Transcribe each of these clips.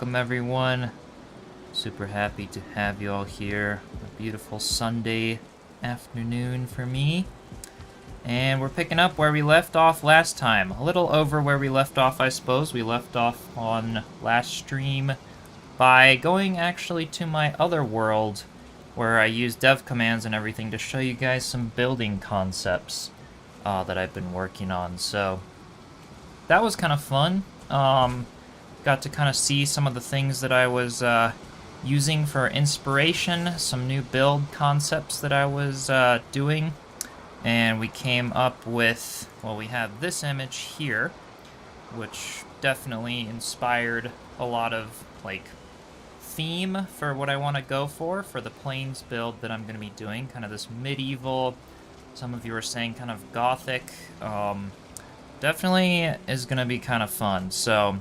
welcome everyone. Super happy to have you all here. A beautiful Sunday afternoon for me. And we're picking up where we left off last time. A little over where we left off, I suppose. We left off on last stream by going actually to my other world where I use dev commands and everything to show you guys some building concepts that I've been working on. So that was kind of fun. Got to kind of see some of the things that I was using for inspiration, some new build concepts that I was doing. And we came up with, well, we have this image here, which definitely inspired a lot of, like, theme for what I want to go for the Plains build that I'm going to be doing. Kind of this medieval, some of you are saying kind of gothic. Definitely is going to be kind of fun. So,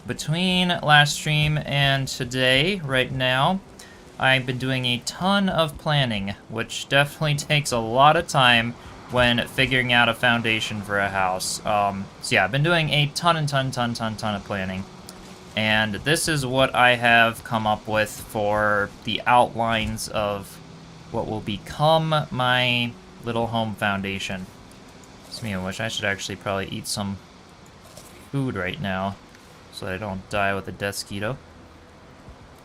between last stream and today, right now, I've been doing a ton of planning, which definitely takes a lot of time when figuring out a foundation for a house. So yeah, I've been doing a ton of planning. And this is what I have come up with for the outlines of what will become my little home foundation. Speaking of which, I should actually probably eat some food right now so that I don't die with a deathsquito.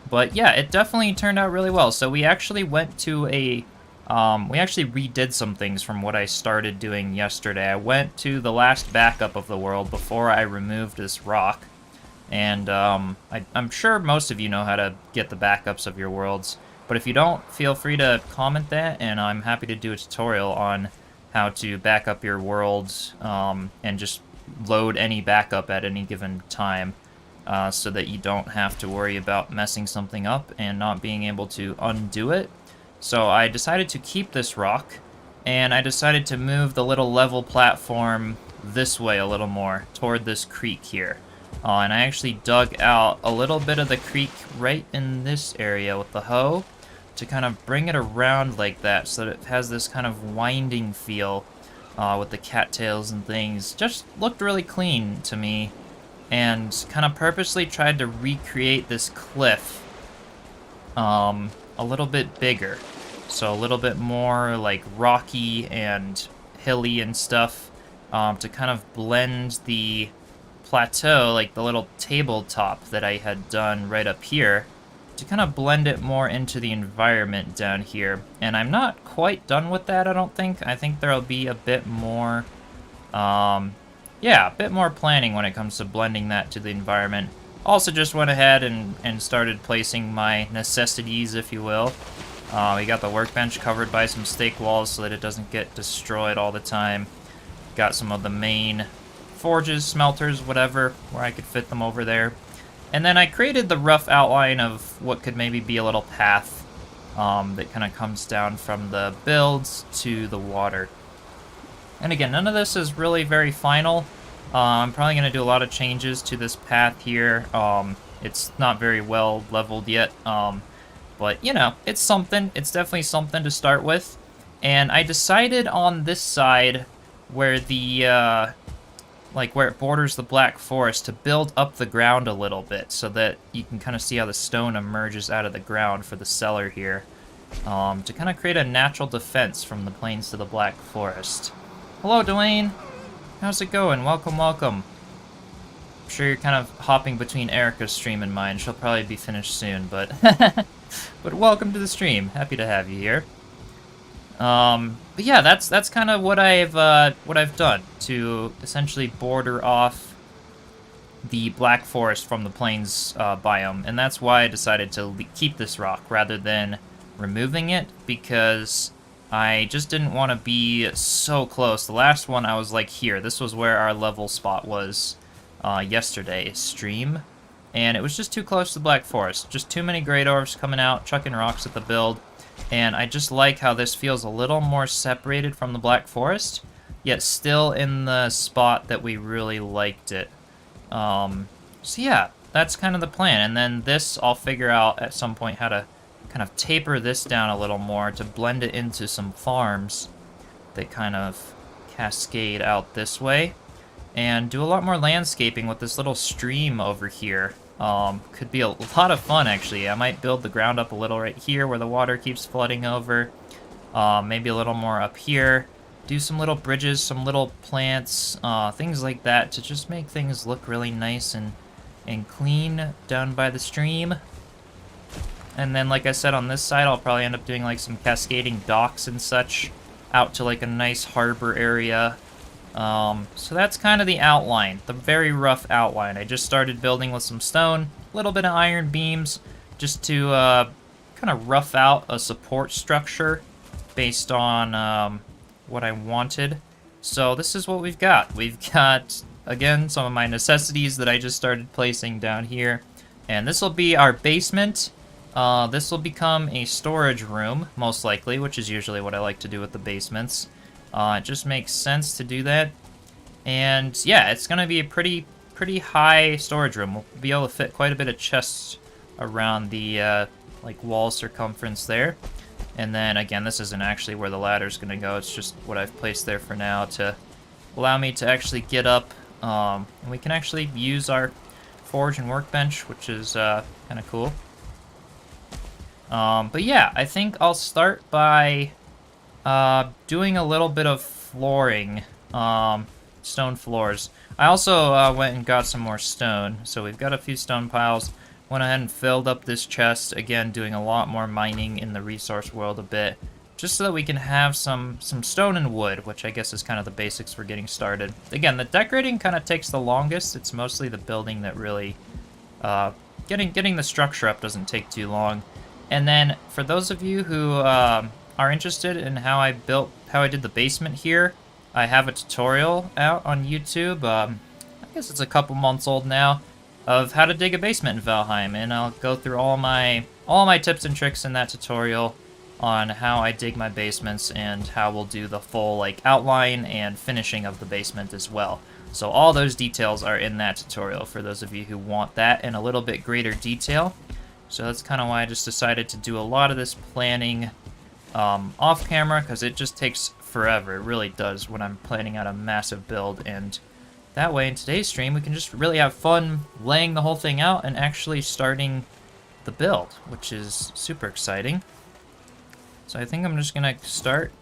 But yeah, it definitely turned out really well. So we actually went to a, we actually redid some things from what I started doing yesterday. I went to the last backup of the world before I removed this rock. And I'm sure most of you know how to get the backups of your worlds. But if you don't, feel free to comment that, and I'm happy to do a tutorial on how to back up your worlds and just load any backup at any given time. So that you don't have to worry about messing something up and not being able to undo it. So I decided to keep this rock, and I decided to move the little level platform this way a little more, toward this creek here. And I actually dug out a little bit of the creek right in this area with the hoe to kind of bring it around like that so that it has this kind of winding feel with the cattails and things. Just looked really clean to me. And kind of purposely tried to recreate this cliff a little bit bigger. So a little bit more like rocky and hilly and stuff to kind of blend the plateau, like the little tabletop that I had done right up here, to kind of blend it more into the environment down here. And I'm not quite done with that, I don't think. I think there'll be a bit more... yeah, a bit more planning when it comes to blending that to the environment. Also just went ahead and started placing my necessities, if you will. We got the workbench covered by some stake walls so that it doesn't get destroyed all the time. Got some of the main forges, smelters, whatever, where I could fit them over there. And then I created the rough outline of what could maybe be a little path that kind of comes down from the builds to the water. And again, none of this is really very final. I'm probably going to do a lot of changes to this path here. It's not very well leveled yet, but, you know, it's something. It's definitely something to start with. And I decided on this side where the, like where it borders the Black Forest, to build up the ground a little bit so that you can kind of see how the stone emerges out of the ground for the cellar here. To kind of create a natural defense from the plains to the Black Forest. Hello, Dwayne. How's it going? Welcome, welcome. I'm sure you're kind of hopping between Erica's stream and mine. She'll probably be finished soon, but but welcome to the stream. Happy to have you here. But yeah, that's kind of what I've done to essentially border off the Black Forest from the Plains biome, and that's why I decided to keep this rock rather than removing it, because I just didn't want to be so close. The last one I was like here. This was where our level spot was yesterday's stream. And it was just too close to the Black Forest. Just too many Great Orcs coming out, chucking rocks at the build. And I just like how this feels a little more separated from the Black Forest, yet still in the spot that we really liked it. So yeah, that's kind of the plan. And then this, I'll figure out at some point how to kind of taper this down a little more to blend it into some farms that kind of cascade out this way. And do a lot more landscaping with this little stream over here Could be a lot of fun, actually. I might build the ground up a little right here where the water keeps flooding over. Maybe a little more up here. Do some little bridges, some little plants, things like that to just make things look really nice and clean down by the stream. And then, like I said, on this side, I'll probably end up doing like some cascading docks and such out to like a nice harbor area. So that's kind of the outline, the very rough outline. I just started building with some stone, a little bit of iron beams, just to kind of rough out a support structure based on what I wanted. So this is what we've got. We've got, again, some of my necessities that I just started placing down here. And this will be our basement. This will become a storage room, most likely, which is usually what I like to do with the basements. It just makes sense to do that. And yeah, it's going to be a pretty high storage room. We'll be able to fit quite a bit of chests around the like wall circumference there. And then again, this isn't actually where the ladder's going to go. It's just what I've placed there for now to allow me to actually get up. And we can actually use our forge and workbench, which is kind of cool. But yeah, I think I'll start by doing a little bit of flooring, stone floors. I also went and got some more stone, so we've got a few stone piles. Went ahead and filled up this chest, again doing a lot more mining in the resource world a bit, just so that we can have some stone and wood, which I guess is kind of the basics for getting started. Again, the decorating kind of takes the longest. It's mostly the building that really, getting the structure up doesn't take too long. And then for those of you who are interested in how I did the basement here, I have a tutorial out on YouTube. I guess it's a couple months old now, of how to dig a basement in Valheim, and I'll go through all my tips and tricks in that tutorial on how I dig my basements and how we'll do the full like outline and finishing of the basement as well. So all those details are in that tutorial for those of you who want that in a little bit greater detail. So that's kind of why I just decided to do a lot of this planning off camera, because it just takes forever. It really does when I'm planning out a massive build, and that way in today's stream we can just really have fun laying the whole thing out and actually starting the build, which is super exciting. So I think I'm just gonna start,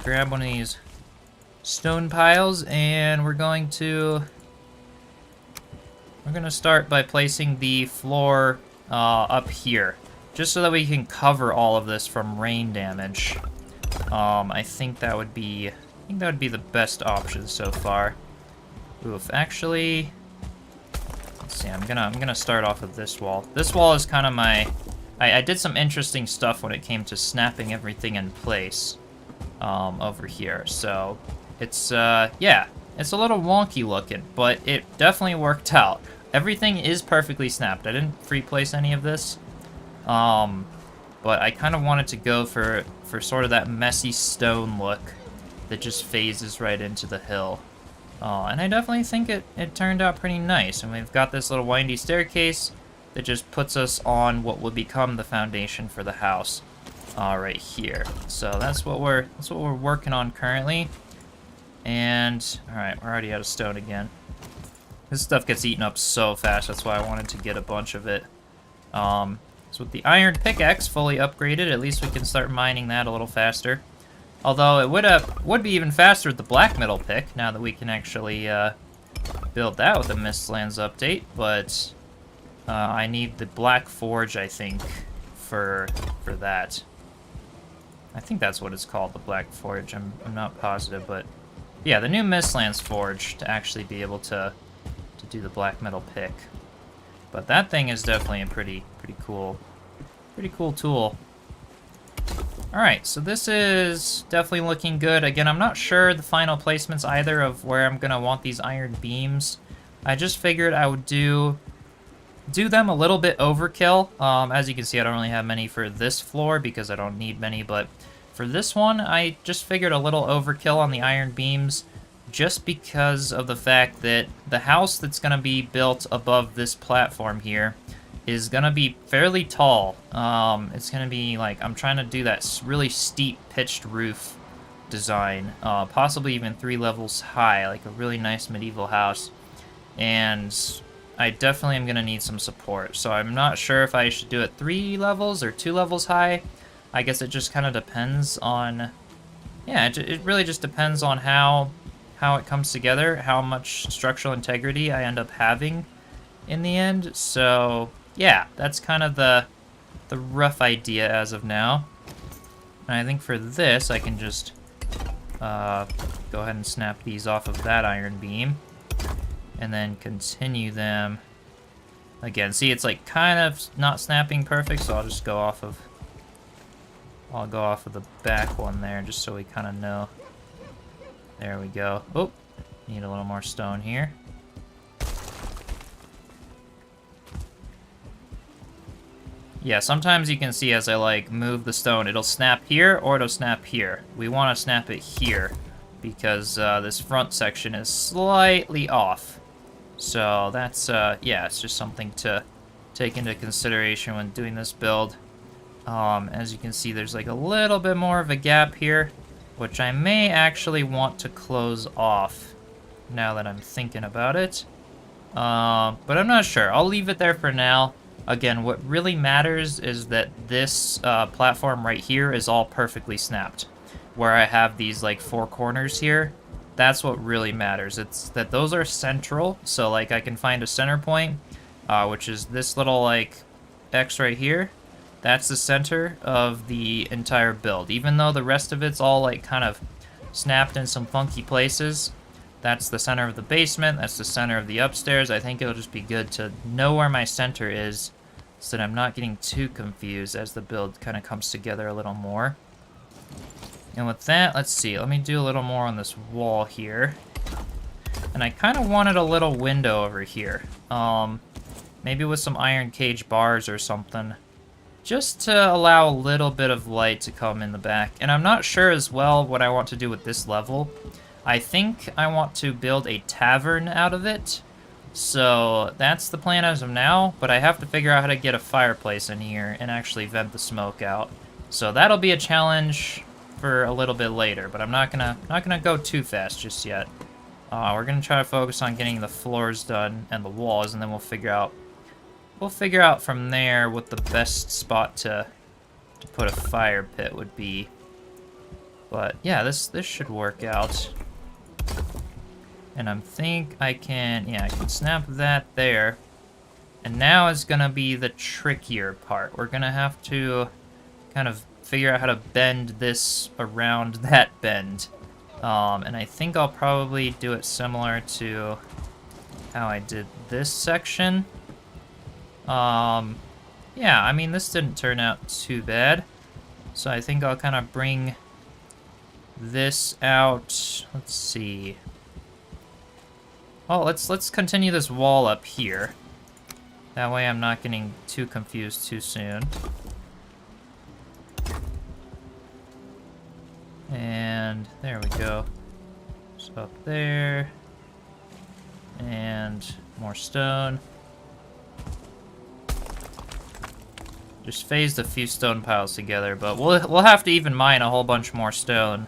grab one of these stone piles, and we're gonna start by placing the floor up here, just so that we can cover all of this from rain damage. I think that would be the best option so far. Oof, actually, let's see. I'm gonna start off with this wall. This wall is kind of my. I did some interesting stuff when it came to snapping everything in place over here. So it's yeah, it's a little wonky looking, but it definitely worked out. Everything is perfectly snapped. I didn't free place any of this, but I kind of wanted to go for sort of that messy stone look that just phases right into the hill. And I definitely think it turned out pretty nice. And we've got this little windy staircase that just puts us on what will become the foundation for the house, right here. So that's what we're working on currently. And all right, we're already out of stone again. This stuff gets eaten up so fast. That's why I wanted to get a bunch of it. So with the iron pickaxe fully upgraded, at least we can start mining that a little faster. Although it would be even faster with the black metal pick, now that we can actually build that with the Mistlands update. But I need the black forge, I think, for that. I think that's what it's called, the black forge. I'm not positive, but yeah, the new Mistlands forge to actually be able to do the black metal pick. But that thing is definitely a pretty cool tool. Alright, so this is definitely looking good. Again, I'm not sure the final placements either of where I'm gonna want these iron beams. I just figured I would do them a little bit overkill. As you can see, I don't really have many for this floor because I don't need many, but for this one, I just figured a little overkill on the iron beams, just because of the fact that the house that's gonna be built above this platform here is gonna be fairly tall. It's gonna be like, I'm trying to do that really steep pitched roof design, possibly even 3 levels high, like a really nice medieval house. And I definitely am going to need some support. So I'm not sure if I should do it 3 levels or 2 levels high. I guess it just kind of depends on... Yeah, it really just depends on how it comes together, how much structural integrity I end up having in the end. So, yeah, that's kind of the rough idea as of now. And I think for this, I can just go ahead and snap these off of that iron beam. And then continue them. Again, see, it's like kind of not snapping perfect, so I'll just go off of... I'll go off of the back one there, just so we kind of know. There we go. Oh, need a little more stone here. Yeah, sometimes you can see as I like move the stone, it'll snap here or it'll snap here. We want to snap it here because this front section is slightly off. So that's, yeah, it's just something to take into consideration when doing this build. As you can see, there's like a little bit more of a gap here, which I may actually want to close off now that I'm thinking about it. But I'm not sure. I'll leave it there for now. Again, what really matters is that this platform right here is all perfectly snapped. Where I have these like 4 corners here, that's what really matters. It's that those are central, so like I can find a center point, which is this little like X right here. That's the center of the entire build. Even though the rest of it's all like kind of snapped in some funky places, that's the center of the basement, that's the center of the upstairs. I think it'll just be good to know where my center is so that I'm not getting too confused as the build kind of comes together a little more. And with that, let's see, let me do a little more on this wall here. And I kind of wanted a little window over here. Maybe with some iron cage bars or something. Just to allow a little bit of light to come in the back. And I'm not sure as well what I want to do with this level. I think I want to build a tavern out of it. So that's the plan as of now, but I have to figure out how to get a fireplace in here and actually vent the smoke out. So that'll be a challenge for a little bit later, but I'm not gonna go too fast just yet. We're gonna try to focus on getting the floors done and the walls, and then we'll figure out from there what the best spot to put a fire pit would be. But yeah, this should work out. And I think I can, yeah, I can snap that there. And now is gonna be the trickier part. We're gonna have to kind of figure out how to bend this around that bend. And I think I'll probably do it similar to how I did this section. Yeah, I mean, this didn't turn out too bad. So I think I'll kind of bring this out. Let's see. Oh, let's continue this wall up here. That way I'm not getting too confused too soon. And there we go. So up there. And more stone. Just phased a few stone piles together, but we'll have to even mine a whole bunch more stone.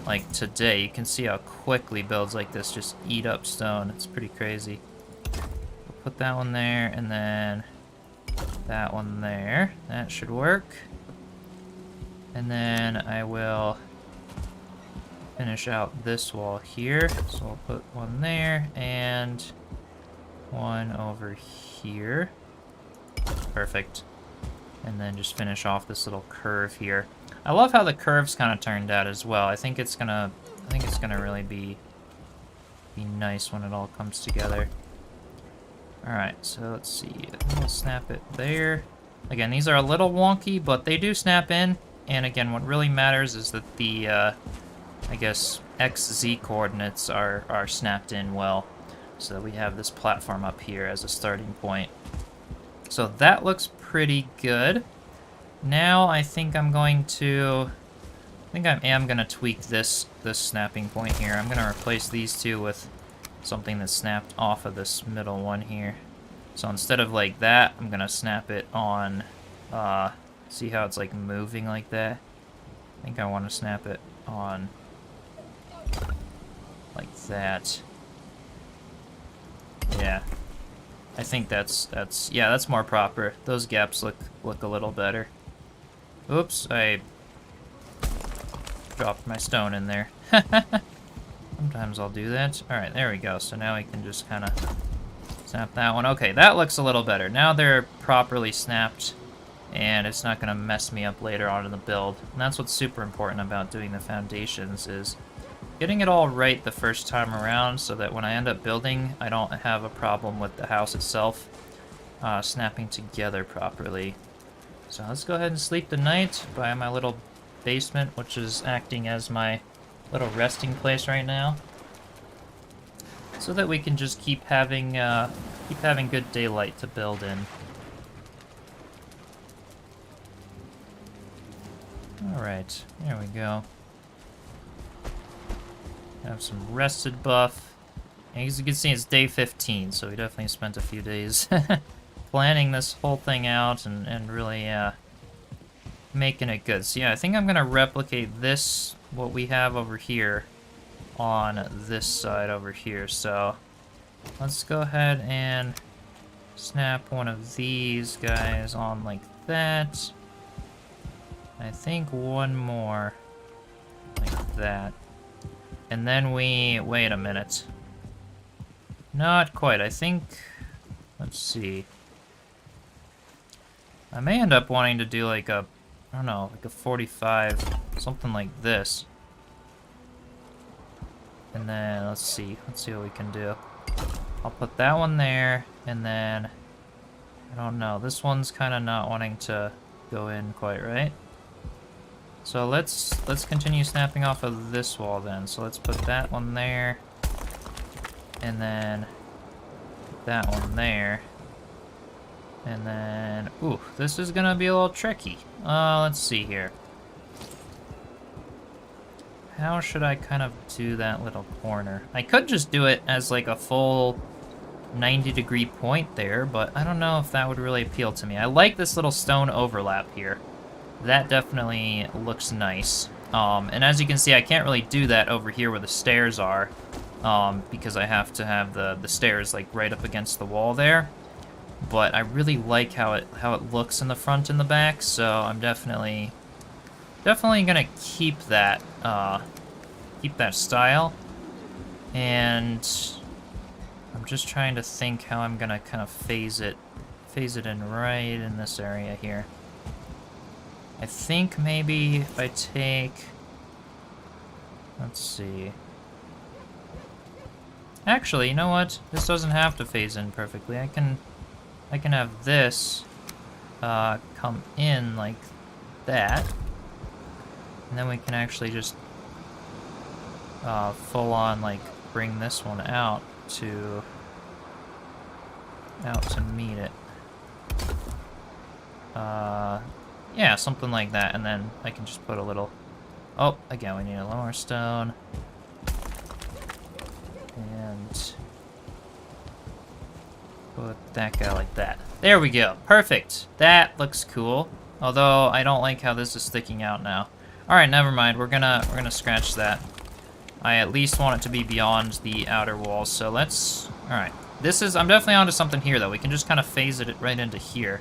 Like today, you can see how quickly builds like this just eat up stone. It's pretty crazy. We'll put that one there, and then that one there. That should work. And then I will finish out this wall here. So I'll put one there and one over here. Perfect. And then just finish off this little curve here. I love how the curves kind of turned out as well. I think it's gonna really be nice when it all comes together. All right, so let's see. We'll snap it there. Again, these are a little wonky, but they do snap in. And again, what really matters is that the I guess XZ coordinates are snapped in well, so that we have this platform up here as a starting point. So that looks pretty good. Now I think I'm going to, I am going to tweak this snapping point here. I'm going to replace these two with something that's snapped off of this middle one here. So instead of like that, I'm going to snap it on, see how it's like moving like that? I think I want to snap it on like that. Yeah. I think yeah, that's more proper. Those gaps look a little better. Oops, I dropped my stone in there. Sometimes I'll do that. Alright, there we go. So now we can just kind of snap that one. Okay, that looks a little better. Now they're properly snapped, and it's not going to mess me up later on in the build. And that's what's super important about doing the foundations, is getting it all right the first time around so that when I end up building, I don't have a problem with the house itself snapping together properly. So let's go ahead and sleep the night by my little basement, which is acting as my little resting place right now, so that we can just keep having good daylight to build in. All right, there we go. Have some rested buff. And as you can see, it's day 15, so we definitely spent a few days planning this whole thing out and really making it good. So yeah, I think I'm gonna replicate this, what we have over here, on this side over here. So let's go ahead and snap one of these guys on like that. I think one more like that. And then wait a minute. Not quite, I think, let's see. I may end up wanting to do like a, I don't know, like a 45, something like this. And then, let's see what we can do. I'll put that one there, and then, I don't know, this one's kind of not wanting to go in quite right. So let's continue snapping off of this wall then. So let's put that one there, and then that one there. And then, ooh, this is gonna be a little tricky. Let's see here. How should I kind of do that little corner? I could just do it as like a full 90-degree point there, but I don't know if that would really appeal to me. I like this little stone overlap here. That definitely looks nice. And as you can see, I can't really do that over here where the stairs are, because I have to have the stairs like right up against the wall there. But I really like how it looks in the front and the back, so I'm definitely gonna keep that style. And I'm just trying to think how I'm gonna kind of phase it in right in this area here. I think maybe if I take, let's see. Actually, you know what? This doesn't have to phase in perfectly. I can have this come in like that, and then we can actually just full on like bring this one out to meet it. Yeah, something like that, and then I can just put a little. Oh, again, we need a lower stone. And put that guy like that. There we go. Perfect. That looks cool. Although I don't like how this is sticking out now. Alright, never mind. We're gonna scratch that. I at least want it to be beyond the outer walls, so let's... Alright. I'm definitely onto something here, though. We can just kind of phase it right into here,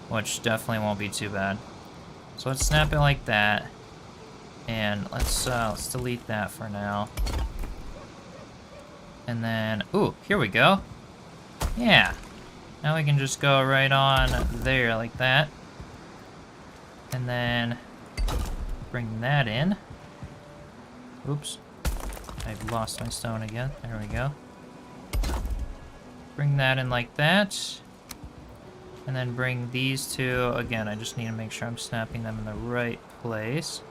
which definitely won't be too bad. So let's snap it like that. And let's delete that for now. And then, ooh, here we go. Yeah. Now we can just go right on there like that. And then bring that in. Oops. I've lost my stone again. There we go. Bring that in like that. And then bring these two. Again, I just need to make sure I'm snapping them in the right place.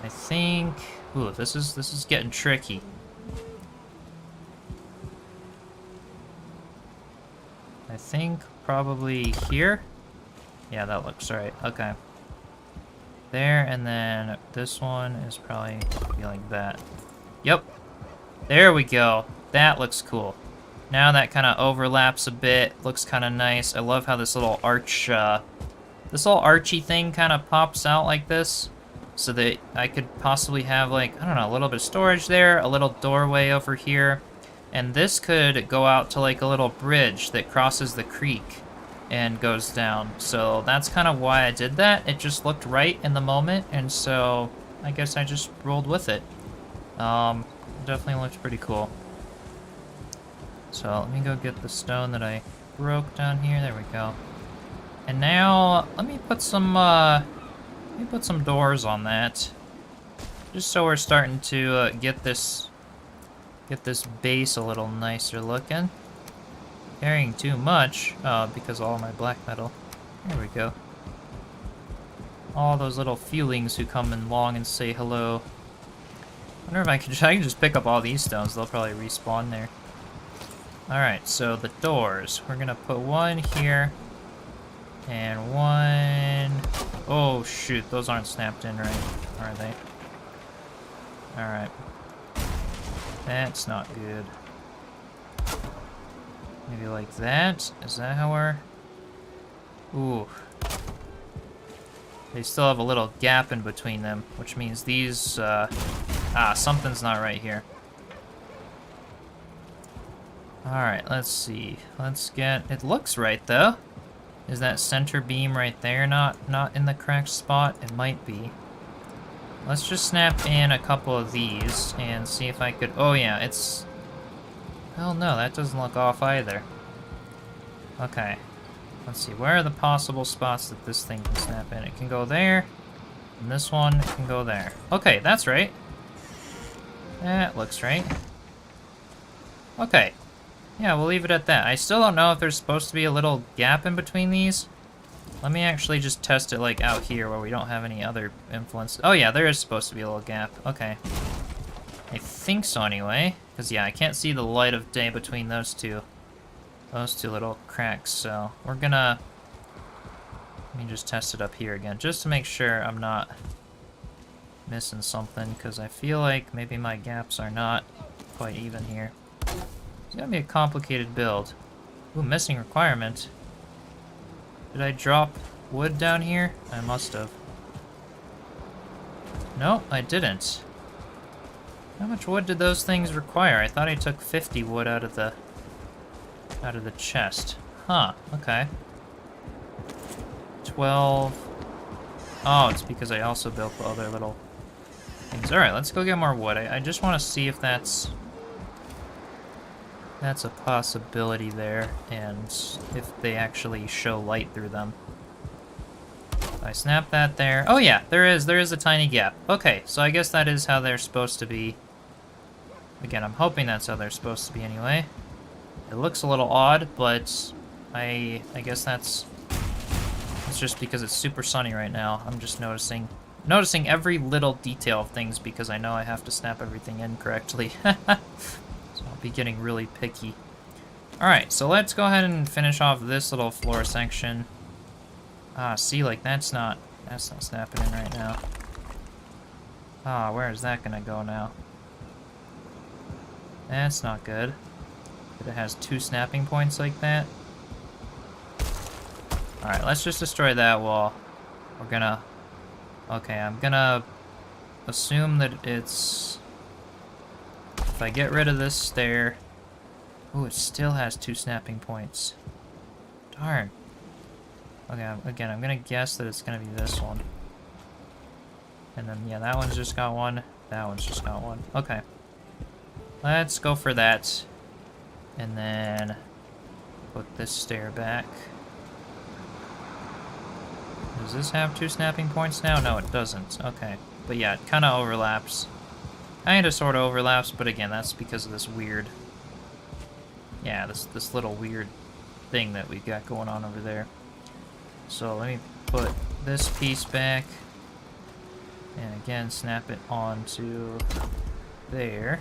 I think... Ooh, this is getting tricky. I think probably here. Yeah, that looks right. Okay. There, and then this one is probably be like that. Yep. There we go. That looks cool. Now that kind of overlaps a bit. Looks kind of nice. I love how this little arch, this little archy thing kind of pops out like this. So that I could possibly have, like, I don't know, a little bit of storage there, a little doorway over here. And this could go out to like a little bridge that crosses the creek and goes down. So that's kind of why I did that. It just looked right in the moment, and so I guess I just rolled with it. Definitely looked pretty cool. So let me go get the stone that I broke down here. There we go. And now let me put some doors on that, just so we're starting to get this base a little nicer looking. Carrying too much because of all my black metal. There we go. All those little feelings who come along and say hello. I wonder if I can just pick up all these stones. They'll probably respawn there. Alright, so the doors. We're gonna put one here. And one... Oh shoot, those aren't snapped in right, are they? Alright. That's not good. Maybe like that? Is that how we're... Ooh. They still have a little gap in between them, which means these, something's not right here. Alright, let's see. Let's get... It looks right, though. Is that center beam right there not in the correct spot? It might be. Let's just snap in a couple of these and see if I could... Oh, yeah, it's... Hell no, that doesn't look off either. Okay. Let's see, where are the possible spots that this thing can snap in? It can go there, and this one can go there. Okay, that's right. That looks right. Okay. Yeah, we'll leave it at that. I still don't know if there's supposed to be a little gap in between these. Let me actually just test it, like, out here where we don't have any other influence. Oh, yeah, there is supposed to be a little gap. Okay. I think so, anyway. Because, yeah, I can't see the light of day between those two little cracks, so we're gonna... Let me just test it up here again, just to make sure I'm not missing something, because I feel like maybe my gaps are not quite even here. It's gonna be a complicated build. Ooh, missing requirement. Did I drop wood down here? I must have. No, I didn't. How much wood did those things require? I thought I took 50 wood out of the chest. Huh, okay. 12. Oh, it's because I also built the other little things. Alright, let's go get more wood. I just want to see if that's a possibility there, and if they actually show light through them. I snap that there. Oh yeah, there is a tiny gap. Okay, so I guess that is how they're supposed to be. Again, I'm hoping that's how they're supposed to be anyway. It looks a little odd, but I guess it's just because it's super sunny right now. I'm just noticing every little detail of things because I know I have to snap everything in correctly. So I'll be getting really picky. Alright, so let's go ahead and finish off this little floor section. Ah, see, like, that's not snapping in right now. Ah, where is that gonna go now? That's not good. But it has 2 snapping points like that. Alright, let's just destroy that wall. We're gonna... Okay, I'm gonna assume that it's... If I get rid of this stair... Ooh, it still has 2 snapping points. Darn. Okay, again, I'm gonna guess that it's gonna be this one. And then, yeah, that one's just got 1. That one's just got 1. Okay. Let's go for that. And then put this stair back. Does this have 2 snapping points now? No, it doesn't. Okay. But yeah, it kind of overlaps. Kind of sort of overlaps, but again, that's because of this weird... Yeah, this little weird thing that we've got going on over there. So let me put this piece back. And again, snap it onto there.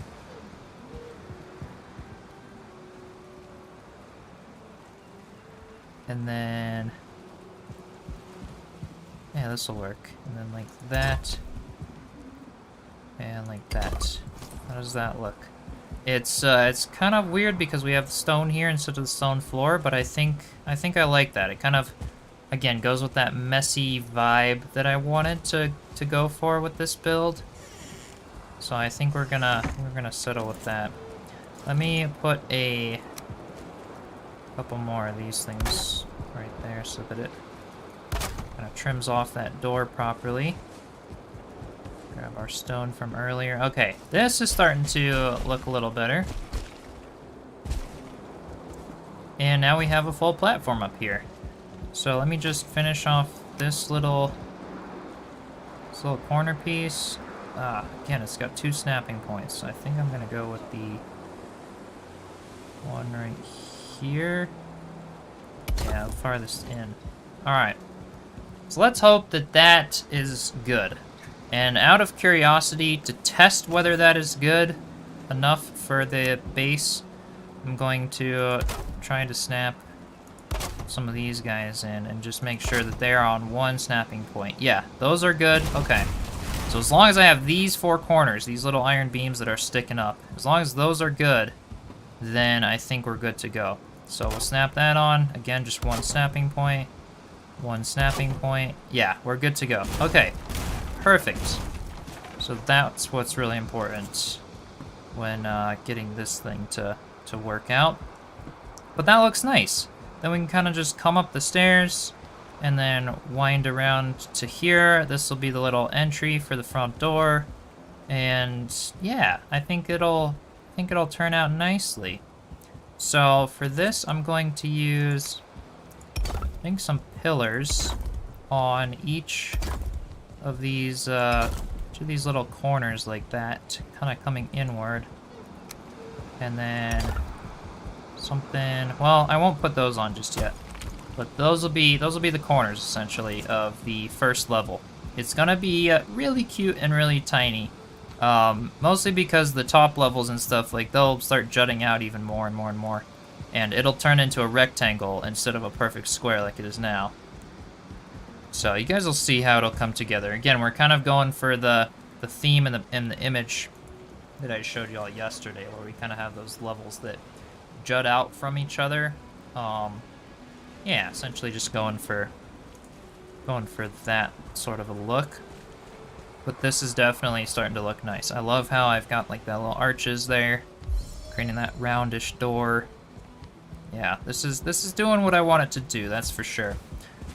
And then... Yeah, this will work. And then like that. And like that. How does that look? It's kind of weird because we have stone here instead of the stone floor, but I think I like that. It kind of, again, goes with that messy vibe that I wanted to go for with this build. So I think we're gonna settle with that. Let me put a couple more of these things right there so that it kind of trims off that door properly. Grab our stone from earlier. Okay, this is starting to look a little better. And now we have a full platform up here. So let me just finish off this little corner piece. Again, it's got 2 snapping points. So I think I'm gonna go with the one right here. Yeah, the farthest in. Alright. So let's hope that that is good. And out of curiosity, to test whether that is good enough for the base, I'm going to try to snap some of these guys in and just make sure that they're on 1 snapping point. Yeah, those are good. Okay. So as long as I have these 4 corners, these little iron beams that are sticking up, as long as those are good, then I think we're good to go. So we'll snap that on. Again, just 1 snapping point. 1 snapping point. Yeah, we're good to go. Okay. Perfect. So that's what's really important when getting this thing to work out. But that looks nice. Then we can kind of just come up the stairs and then wind around to here. This will be the little entry for the front door. And yeah, I think it'll turn out nicely. So for this, I'm going to use, I think, some pillars on each of these little corners like that, kind of coming inward. And then something, well, I won't put those on just yet, but those will be the corners essentially of the first level. It's gonna be really cute and really tiny, mostly because the top levels and stuff, like, they'll start jutting out even more and more and more, and it'll turn into a rectangle instead of a perfect square like it is now. So you guys will see how it'll come together. Again, we're kind of going for the theme in the image that I showed y'all yesterday, where we kind of have those levels that jut out from each other. Yeah, essentially just going for that sort of a look. But this is definitely starting to look nice. I love how I've got like that little arches there, creating that roundish door. Yeah, this is doing what I want it to do, that's for sure.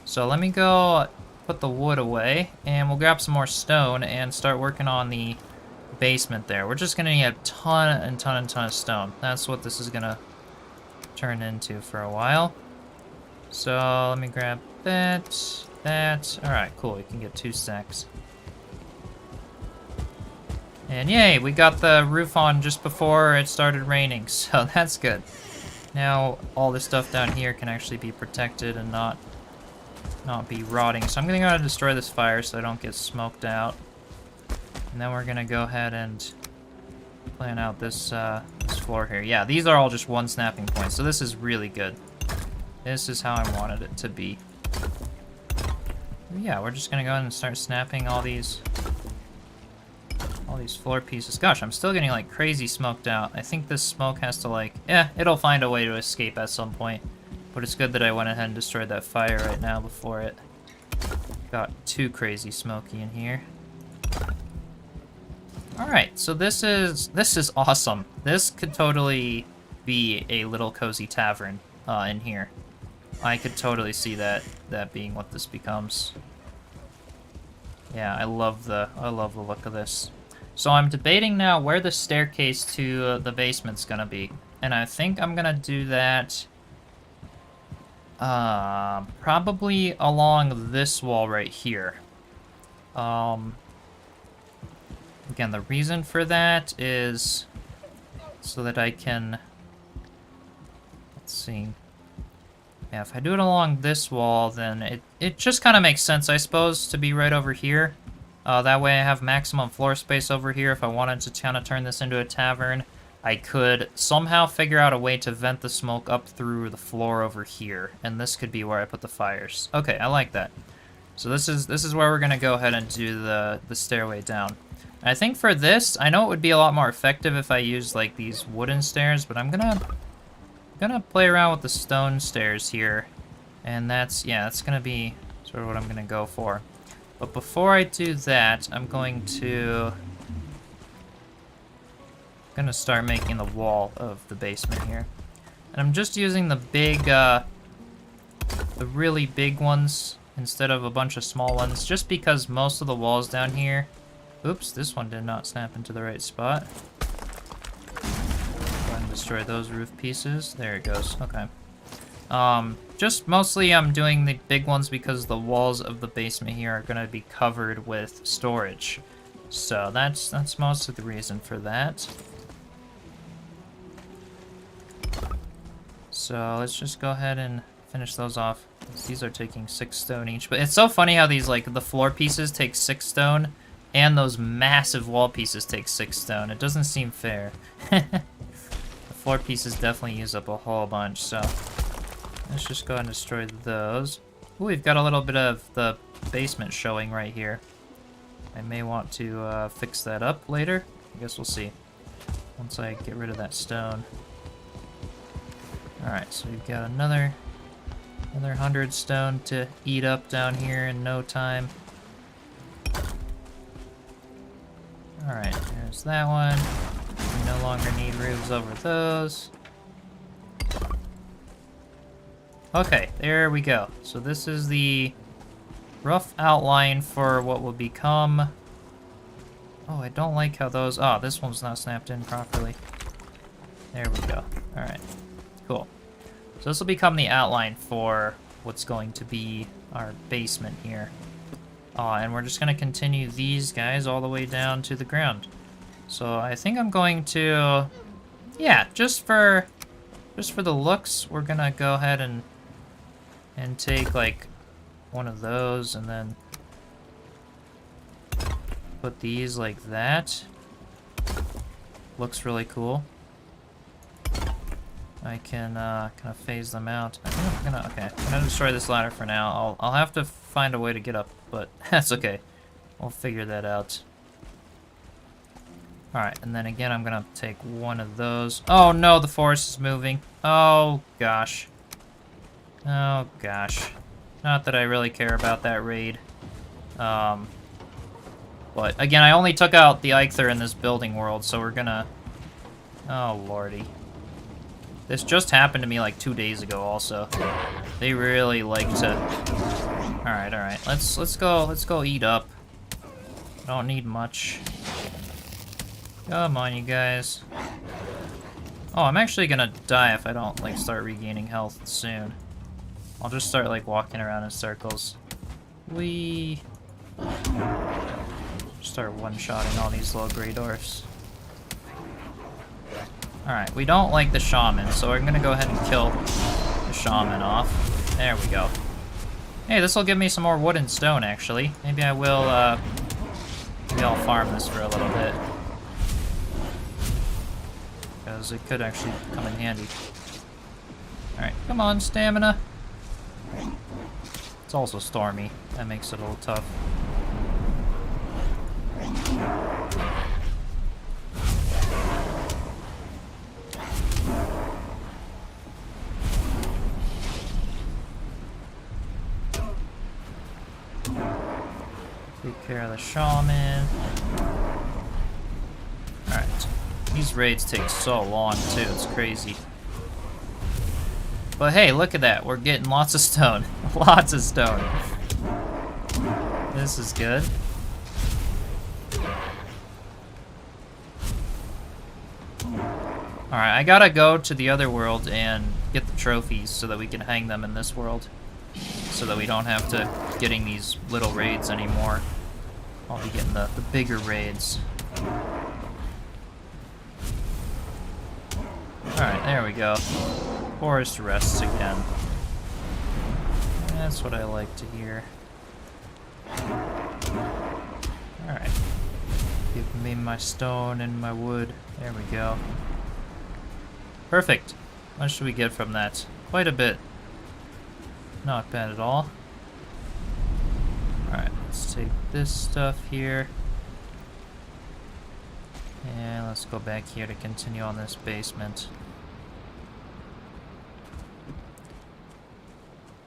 So let me go put the wood away, and we'll grab some more stone and start working on the basement there. We're just gonna need a ton of stone. That's what this is gonna turn into for a while. So let me grab that. Alright, cool, we can get 2 stacks. And yay, we got the roof on just before it started raining, so that's good. Now all this stuff down here can actually be protected and not be rotting. So I'm gonna go ahead and destroy this fire so I don't get smoked out. And then we're gonna go ahead and plan out this floor here. Yeah, these are all just 1 snapping point, so this is really good. This is how I wanted it to be. Yeah, we're just gonna go ahead and start snapping all these floor pieces. Gosh, I'm still getting like crazy smoked out. I think this smoke has to like, it'll find a way to escape at some point. But it's good that I went ahead and destroyed that fire right now before it got too crazy smoky in here. Alright, so this is awesome. This could totally be a little cozy tavern in here. I could totally see that being what this becomes. Yeah, I love the look of this. So I'm debating now where the staircase to the basement's gonna be. And I think I'm gonna do that probably along this wall right here. Again, the reason for that is so that I can, let's see. Yeah, if I do it along this wall, then it just kind of makes sense, I suppose, to be right over here. That way I have maximum floor space over here. If I wanted to kind of turn this into a tavern, I could somehow figure out a way to vent the smoke up through the floor over here, and this could be where I put the fires. Okay, I like that. So this is where we're gonna go ahead and do the stairway down. And I think for this, I know it would be a lot more effective if I used like these wooden stairs, but I'm gonna play around with the stone stairs here, and that's gonna be sort of what I'm gonna go for. But before I do that, I'm going to gonna start making the wall of the basement here. And I'm just using the big, the really big ones instead of a bunch of small ones, just because most of the walls down here... Oops, this one did not snap into the right spot. Go ahead and destroy those roof pieces. There it goes, okay. Just mostly I'm doing the big ones because the walls of the basement here are gonna be covered with storage. So that's most of the reason for that. So let's just go ahead and finish those off. These are taking 6 stone each, but it's so funny how these, like, the floor pieces take 6 stone and those massive wall pieces take 6 stone. It doesn't seem fair. The floor pieces definitely use up a whole bunch, so let's just go ahead and destroy those. Ooh, we've got a little bit of the basement showing right here. I may want to fix that up later. I guess we'll see once I get rid of that stone. Alright, so we've got another 100 stone to eat up down here in no time. Alright, there's that one. We no longer need roofs over those. Okay, there we go. So this is the rough outline for what will become... Oh, I don't like how those... Oh, this one's not snapped in properly. There we go. Alright, cool. So this will become the outline for what's going to be our basement here. And we're just going to continue these guys all the way down to the ground. So I think I'm going to... Yeah, just for the looks, we're going to go ahead and take, like, one of those and then put these like that. Looks really cool. I can kind of phase them out. I think I'm gonna destroy this ladder for now. I'll have to find a way to get up, but that's okay. We'll figure that out. Alright, and then again I'm gonna take one of those. Oh no, the forest is moving. Oh gosh. Oh gosh. Not that I really care about that raid. But again, I only took out the Eikther in this building world, so we're gonna... Oh lordy. This just happened to me like 2 days ago also. They really like to... Alright, alright. Let's go eat up. Don't need much. Come on, you guys. Oh, I'm actually gonna die if I don't, like, start regaining health soon. I'll just start, like, walking around in circles. Start one-shotting all these low grade dwarfs. Alright, we don't like the shaman, so we're gonna go ahead and kill the shaman off. There we go. Hey, this will give me some more wood and stone, actually. Maybe I will, maybe I'll farm this for a little bit. Because it could actually come in handy. Alright, come on, stamina. It's also stormy. That makes it a little tough. Take care of the shaman. Alright. These raids take so long, too. It's crazy. But hey, look at that. We're getting lots of stone. Lots of stone. This is good. Alright, I gotta go to the other world and get the trophies so that we can hang them in this world. So that we don't have to getting these little raids anymore. I'll be getting the bigger raids. Alright, there we go. Forest rests again. That's what I like to hear. Alright. Give me my stone and my wood. There we go. Perfect. What should we get from that? Quite a bit. Not bad at all. Alright, let's take this stuff here. And let's go back here to continue on this basement.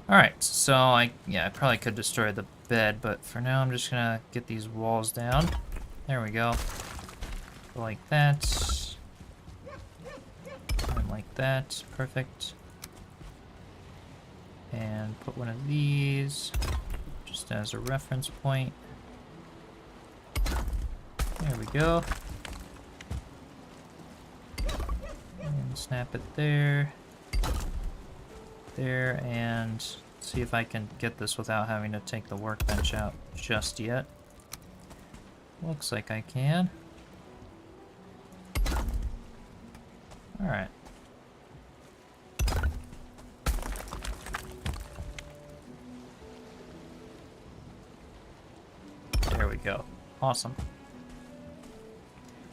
Alright, so I probably could destroy the bed, but for now I'm just gonna get these walls down. There we go. Like that. like that. Perfect. And put one of these just as a reference point. There we go. And snap it there. There, and see if I can get this without having to take the workbench out just yet. Looks like I can. Alright. There we go. Awesome.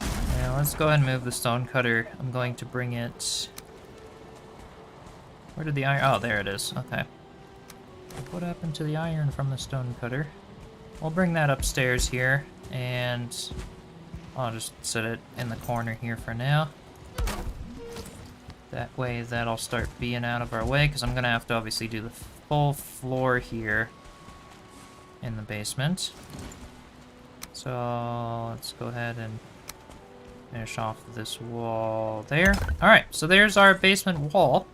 Now let's go ahead and move the stone cutter. I'm going to bring it... Where did the iron... Oh, there it is. Okay. What happened to the iron from the stone cutter? We'll bring that upstairs here, and I'll just set it in the corner here for now. That way that'll start being out of our way, because I'm going to have to obviously do the full floor here in the basement. So let's go ahead and finish off this wall there. Alright, so there's our basement wall.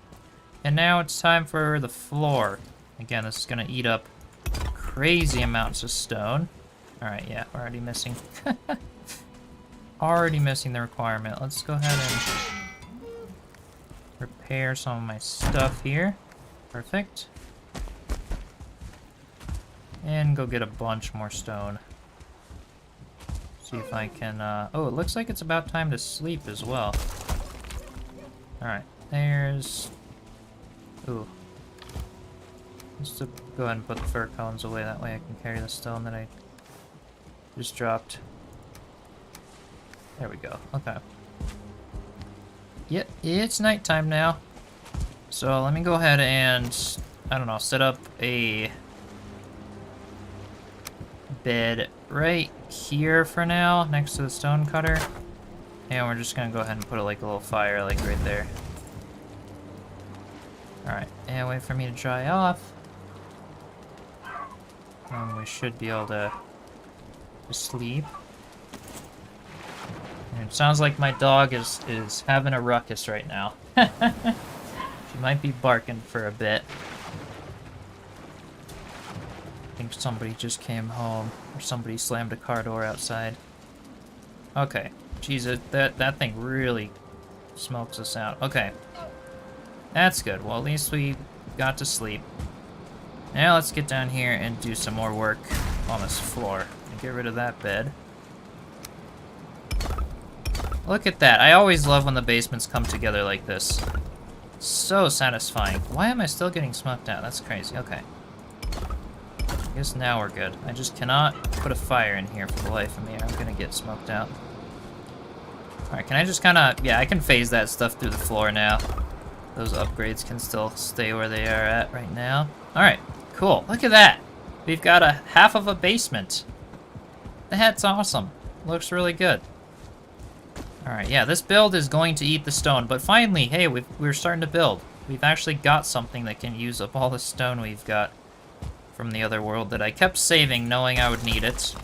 And now it's time for the floor. Again, this is going to eat up crazy amounts of stone. Alright, yeah, we're already missing. Already missing the requirement. Let's go ahead and repair some of my stuff here. Perfect. And go get a bunch more stone. See if I can, oh, it looks like it's about time to sleep as well. Alright, there's... Ooh. Just to go ahead and put the fir cones away, that way I can carry the stone that I just dropped. There we go, okay. Yep, it's nighttime now. So let me go ahead and, I don't know, set up a bed right here for now, next to the stone cutter. And we're just gonna go ahead and put like a little fire like right there. Alright, and wait for me to dry off. And we should be able to sleep. And it sounds like my dog is having a ruckus right now. She might be barking for a bit. I think somebody just came home, or somebody slammed a car door outside. Okay, Jesus, that thing really smokes us out. Okay. That's good. Well, at least we got to sleep. Now let's get down here and do some more work on this floor. And get rid of that bed. Look at that. I always love when the basements come together like this. So satisfying. Why am I still getting smoked out? That's crazy. Okay. I guess now we're good. I just cannot put a fire in here for the life of me. I'm gonna get smoked out. Alright, can I just kind of... Yeah, I can phase that stuff through the floor now. Those upgrades can still stay where they are at right now. Alright, cool. Look at that. We've got a half of a basement. That's awesome. Looks really good. Alright, yeah, this build is going to eat the stone, but finally, hey, we're starting to build. We've actually got something that can use up all the stone we've got from the other world that I kept saving, knowing I would need it.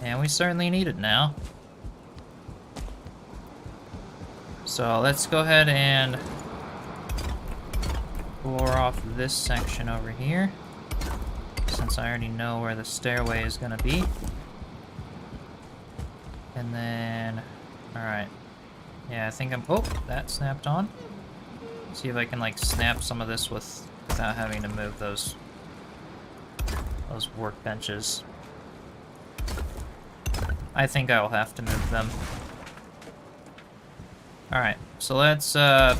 And we certainly need it now. So let's go ahead and floor off this section over here, since I already know where the stairway is gonna be. And then, alright. Yeah, I think I'm, oh, that snapped on. See if I can like snap some of this without having to move those workbenches. I think I will have to move them. Alright, so let's, there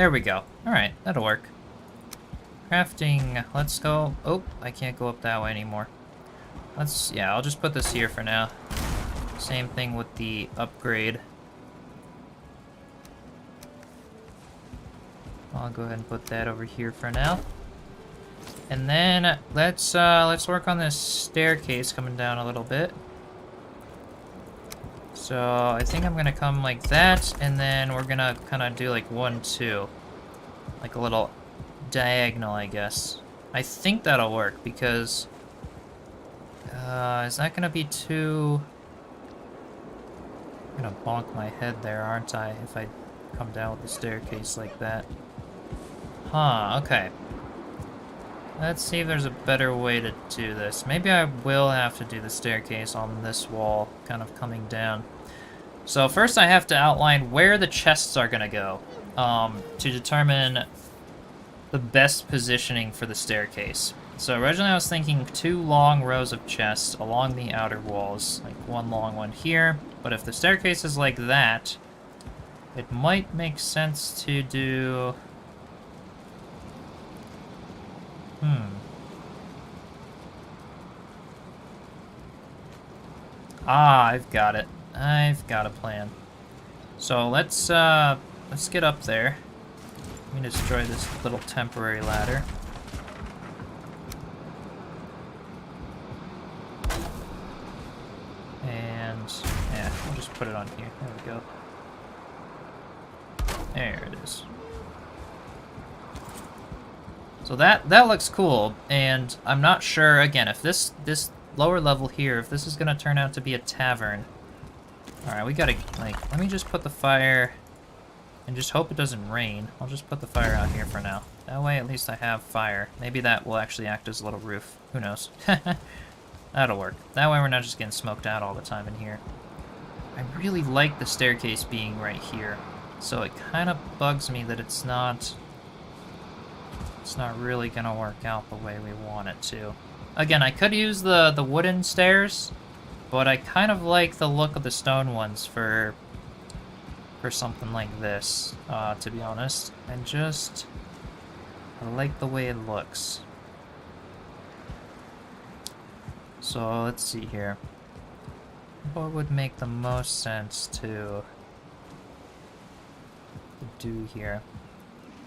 we go. Alright, that'll work. Crafting, let's go... Oh, I can't go up that way anymore. Yeah, I'll just put this here for now. Same thing with the upgrade. I'll go ahead and put that over here for now. And then, let's work on this staircase coming down a little bit. So, I think I'm gonna come like that, and then we're gonna kind of do like 1, 2. Like a little diagonal, I guess. I think that'll work, because... is that gonna be too... I'm gonna bonk my head there, aren't I, if I come down with the staircase like that. Huh, okay. Let's see if there's a better way to do this. Maybe I will have to do the staircase on this wall, kind of coming down. So first I have to outline where the chests are gonna go, to determine the best positioning for the staircase. So originally I was thinking 2 long rows of chests along the outer walls, like 1 long one here, but if the staircase is like that, it might make sense to do... Ah, I've got it. I've got a plan. So let's get up there. Let me destroy this little temporary ladder. And yeah, we'll just put it on here. There we go. There it is. So that looks cool, and I'm not sure again if this lower level here, if this is gonna turn out to be a tavern. All right, we gotta like, let me just put the fire and just hope it doesn't rain. I'll just put the fire out here for now. That way at least I have fire. Maybe that will actually act as a little roof. Who knows? That'll work. That way we're not just getting smoked out all the time in here. I really like the staircase being right here. So it kind of bugs me that it's not really gonna work out the way we want it to. Again, I could use the wooden stairs, but I kind of like the look of the stone ones for something like this, to be honest. And just, I like the way it looks. So let's see here. What would make the most sense to do here?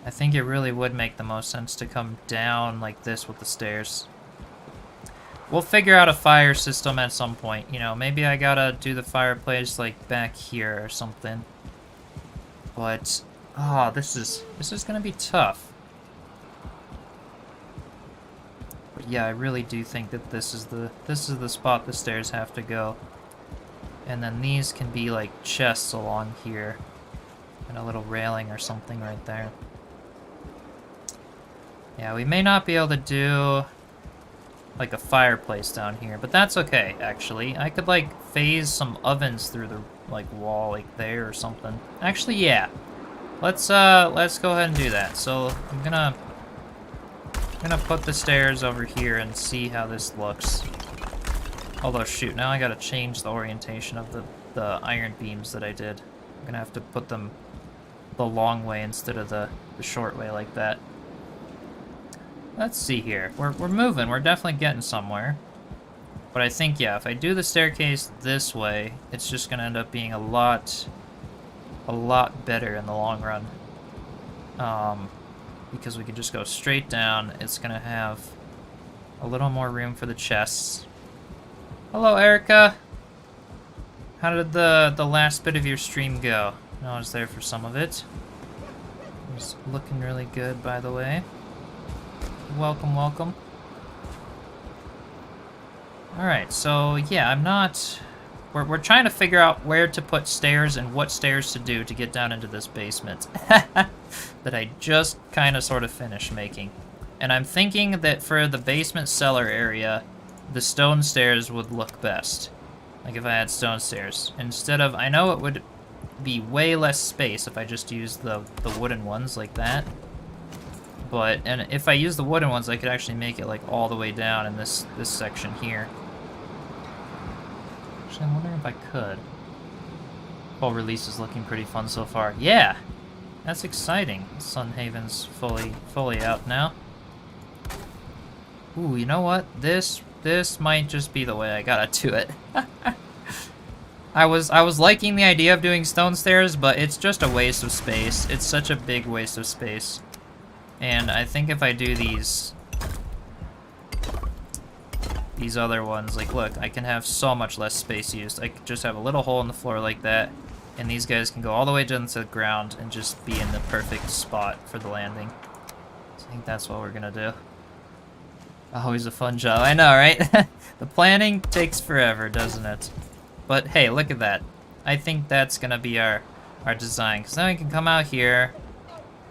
I think it really would make the most sense to come down like this with the stairs. We'll figure out a fire system at some point. You know, maybe I gotta do the fireplace like back here or something. But, this is gonna be tough. But yeah, I really do think that this is the spot the stairs have to go. And then these can be like chests along here. And a little railing or something right there. Yeah, we may not be able to do like a fireplace down here, but that's okay, actually. I could like phase some ovens through the like wall like there or something. Actually, yeah. Let's go ahead and do that. So I'm gonna put the stairs over here and see how this looks. Although shoot, now I gotta change the orientation of the iron beams that I did. I'm gonna have to put them the long way instead of the short way like that. Let's see here. We're moving. We're definitely getting somewhere. But I think, yeah, if I do the staircase this way, it's just gonna end up being a lot better in the long run. Because we can just go straight down. It's gonna have a little more room for the chests. Hello, Erica. How did the last bit of your stream go? I was there for some of it. It's looking really good, by the way. Welcome, welcome. Alright, so yeah, I'm not... We're trying to figure out where to put stairs and what stairs to do to get down into this basement. That I just kind of sort of finished making. And I'm thinking that for the basement cellar area, the stone stairs would look best. Like if I had stone stairs. Instead of... I know it would be way less space if I just used the wooden ones like that. But, and if I use the wooden ones, I could actually make it like all the way down in this section here. Actually, I'm wondering if I could. Whole release is looking pretty fun so far. Yeah! That's exciting. Sunhaven's fully out now. Ooh, you know what? This might just be the way I gotta do it. I was liking the idea of doing stone stairs, but it's just a waste of space. It's such a big waste of space. And I think if I do these other ones, like look, I can have so much less space used. I could just have a little hole in the floor like that, and these guys can go all the way down to the ground and just be in the perfect spot for the landing. So I think that's what we're gonna do. Always a fun job, I know, right? The planning takes forever, doesn't it? But hey, look at that. I think that's gonna be our our design. Because then I can come out here,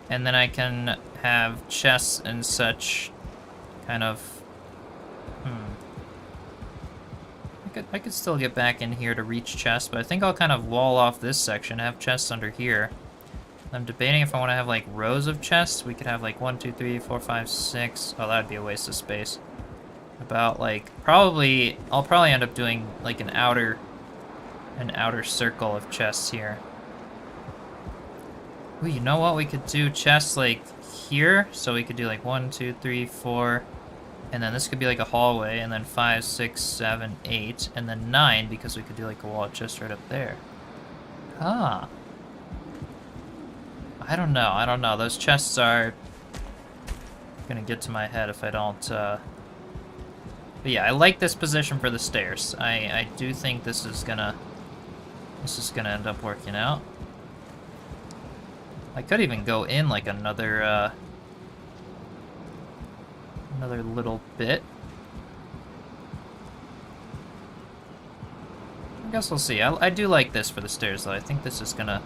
and then I can have chests and such kind of... I could still get back in here to reach chests, but I think I'll kind of wall off this section, have chests under here. I'm debating if I want to have like rows of chests. We could have like 1, 2, 3, 4, 5, 6. Oh, that'd be a waste of space. About like I'll probably end up doing like an outer circle of chests here. Ooh, you know what? We could do chests like here, so we could do like 1, 2, 3, 4, and then this could be like a hallway, and then 5, 6, 7, 8, and then 9 because we could do like a wall just right up there. Ah. I don't know. Those chests are gonna get to my head if I don't, But yeah, I like this position for the stairs. I do think this is gonna end up working out. I could even go in like another little bit. I guess we'll see. I do like this for the stairs though. I think this is gonna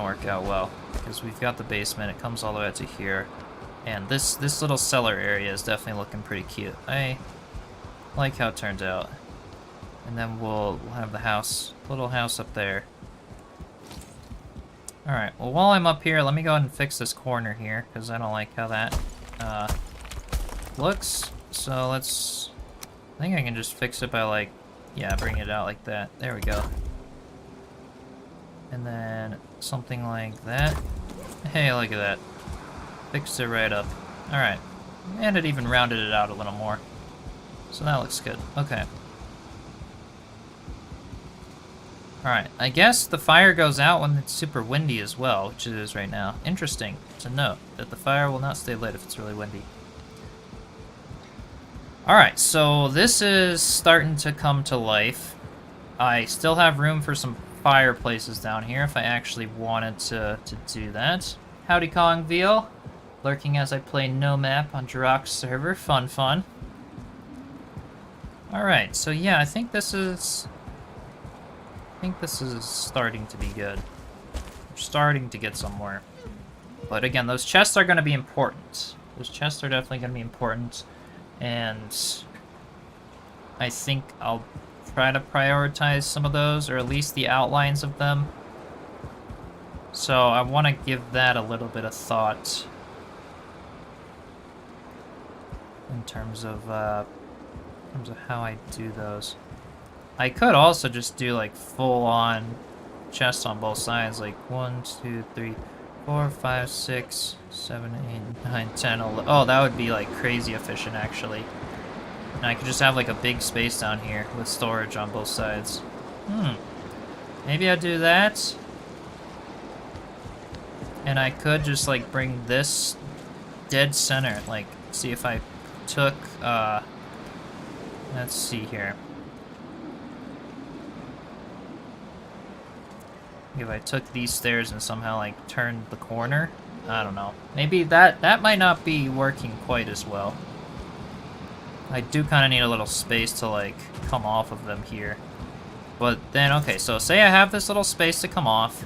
work out well because we've got the basement. It comes all the way out to here, and this little cellar area is definitely looking pretty cute. I like how it turned out. And then we'll have the little house up there. All right. Well, while I'm up here, let me go ahead and fix this corner here because I don't like how that looks. So I think I can just fix it by like, yeah, bring it out like that. There we go. And then something like that. Hey, look at that. Fixed it right up. Alright. And it even rounded it out a little more. So that looks good. Okay. Alright, I guess the fire goes out when it's super windy as well, which it is right now. Interesting to note that the fire will not stay lit if it's really windy. Alright, so this is starting to come to life. I still have room for some fireplaces down here if I actually wanted to do that. Howdy Kong Veal, lurking as I play No Map on Jirok's server. Fun, fun. Alright, so yeah, I think this is starting to be good. We're starting to get somewhere. But again, those chests are going to be important. Those chests are definitely going to be important. And I think I'll try to prioritize some of those, or at least the outlines of them. So I want to give that a little bit of thought in terms of how I do those. I could also just do like full-on chests on both sides, like 1, 2, 3, 4, 5, 6, 7, 8, 9, 10, 11. Oh, that would be like crazy efficient actually. And I could just have like a big space down here with storage on both sides. Maybe I'd do that. And I could just like bring this dead center, like see if I took, let's see here. If I took these stairs and somehow like turned the corner, I don't know. Maybe that might not be working quite as well. I do kind of need a little space to like come off of them here. But then, okay, so say I have this little space to come off.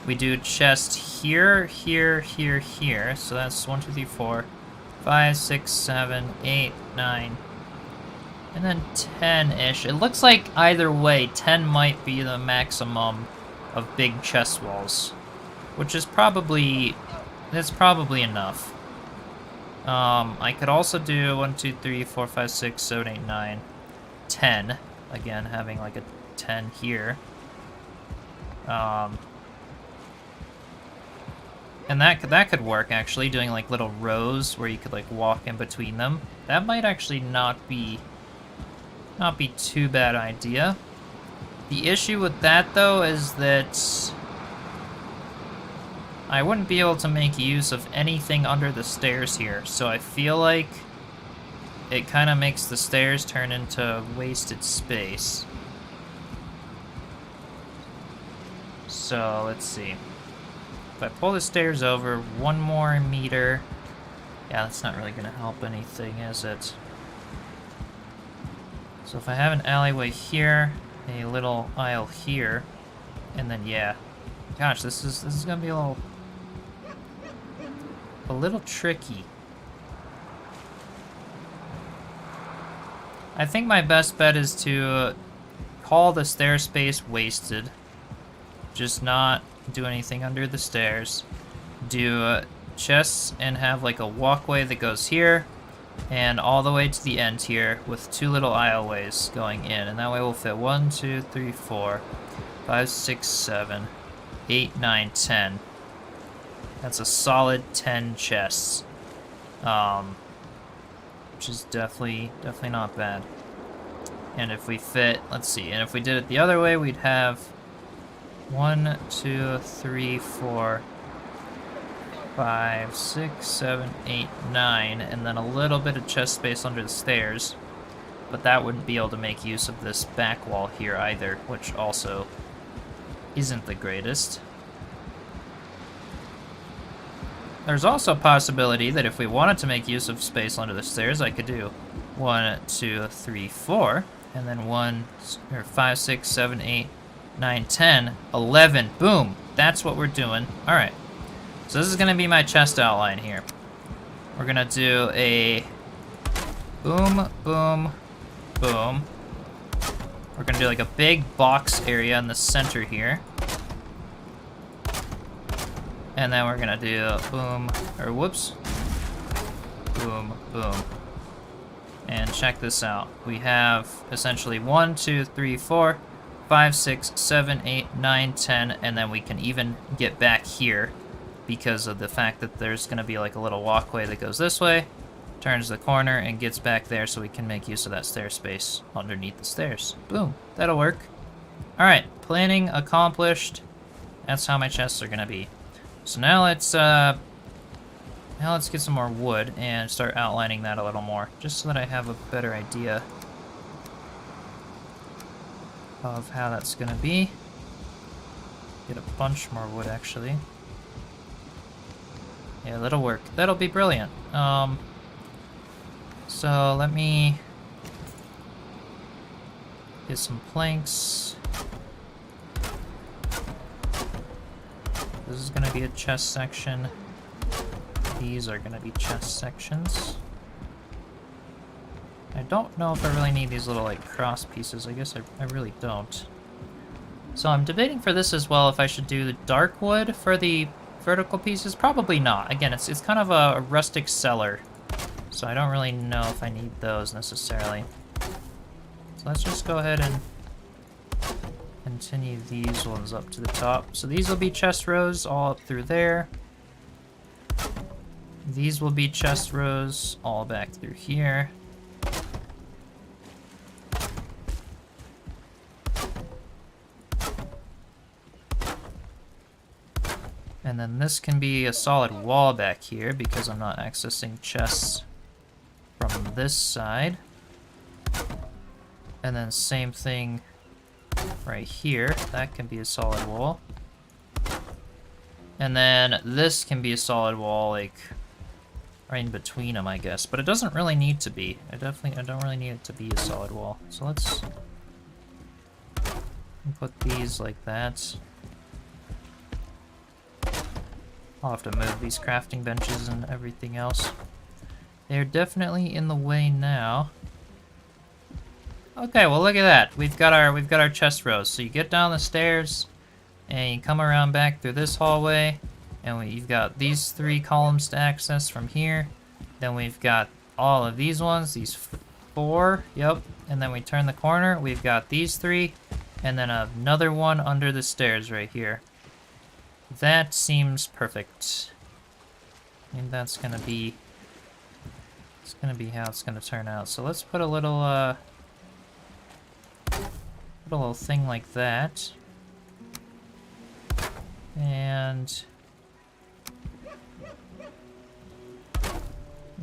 We do chest here, here, here, here. So that's 1, 2, 3, 4, 5, 6, 7, 8, 9. And then 10-ish. It looks like either way, 10 might be the maximum of big chest walls, which is probably enough. I could also do 1, 2, 3, 4, 5, 6, 7, 8, 9, 10. Again, having like a 10 here. And that could work actually, doing like little rows where you could like walk in between them. That might actually not be too bad idea. The issue with that, though, is that I wouldn't be able to make use of anything under the stairs here, so I feel like it kind of makes the stairs turn into wasted space. So, let's see. If I pull the stairs over 1 more meter... Yeah, that's not really going to help anything, is it? So if I have an alleyway here, a little aisle here, and then, yeah, gosh, this is gonna be a little tricky. I think my best bet is to call the stair space wasted. Just not do anything under the stairs. Do chests and have like a walkway that goes here and all the way to the end here with 2 little aisleways going in, and that way we'll fit 1, 2, 3, 4, 5, 6, 7, 8, 9, 10. That's a solid 10 chests, which is definitely not bad. And if we fit, let's see, and if we did it the other way, we'd have 1, 2, 3, 4, 5, 6, 7, 8, 9, and then a little bit of chest space under the stairs. But that wouldn't be able to make use of this back wall here either, which also isn't the greatest. There's also a possibility that if we wanted to make use of space under the stairs, I could do 1, 2, 3, 4, and then 1, or 5, 6, 7, 8, 9, 10, 11. Boom! That's what we're doing. Alright. So this is going to be my chest outline here. We're going to do a boom, boom, boom. We're going to do like a big box area in the center here. And then we're going to do boom, or whoops. Boom, boom. And check this out. We have essentially 1, 2, 3, 4, 5, 6, 7, 8, 9, 10, and then we can even get back here because of the fact that there's going to be like a little walkway that goes this way, turns the corner, and gets back there so we can make use of that stair space underneath the stairs. Boom. That'll work. Alright, planning accomplished. That's how my chests are going to be. So now let's get some more wood and start outlining that a little more, just so that I have a better idea of how that's going to be. Get a bunch more wood, actually. Yeah, that'll work. That'll be brilliant. So let me get some planks. This is going to be a chest section. These are going to be chest sections. I don't know if I really need these little like cross pieces. I guess I really don't. So I'm debating for this as well if I should do the dark wood for the vertical pieces. Probably not. Again, it's kind of a rustic cellar, so I don't really know if I need those necessarily. So let's just go ahead and continue these ones up to the top. So these will be chest rows all up through there. These will be chest rows all back through here. And then this can be a solid wall back here because I'm not accessing chests from this side. And then same thing right here. That can be a solid wall. And then this can be a solid wall, like right in between them, I guess. But it doesn't really need to be. I don't really need it to be a solid wall. So let's put these like that. I'll have to move these crafting benches and everything else. They're definitely in the way now. Okay, well look at that. We've got our chest rows. So you get down the stairs and you come around back through this hallway, and you've got these 3 columns to access from here. Then we've got all of these ones, these 4, yep. And then we turn the corner, we've got these 3, and then another one under the stairs right here. That seems perfect. And that's gonna be how it's gonna turn out. So let's put a little thing like that. And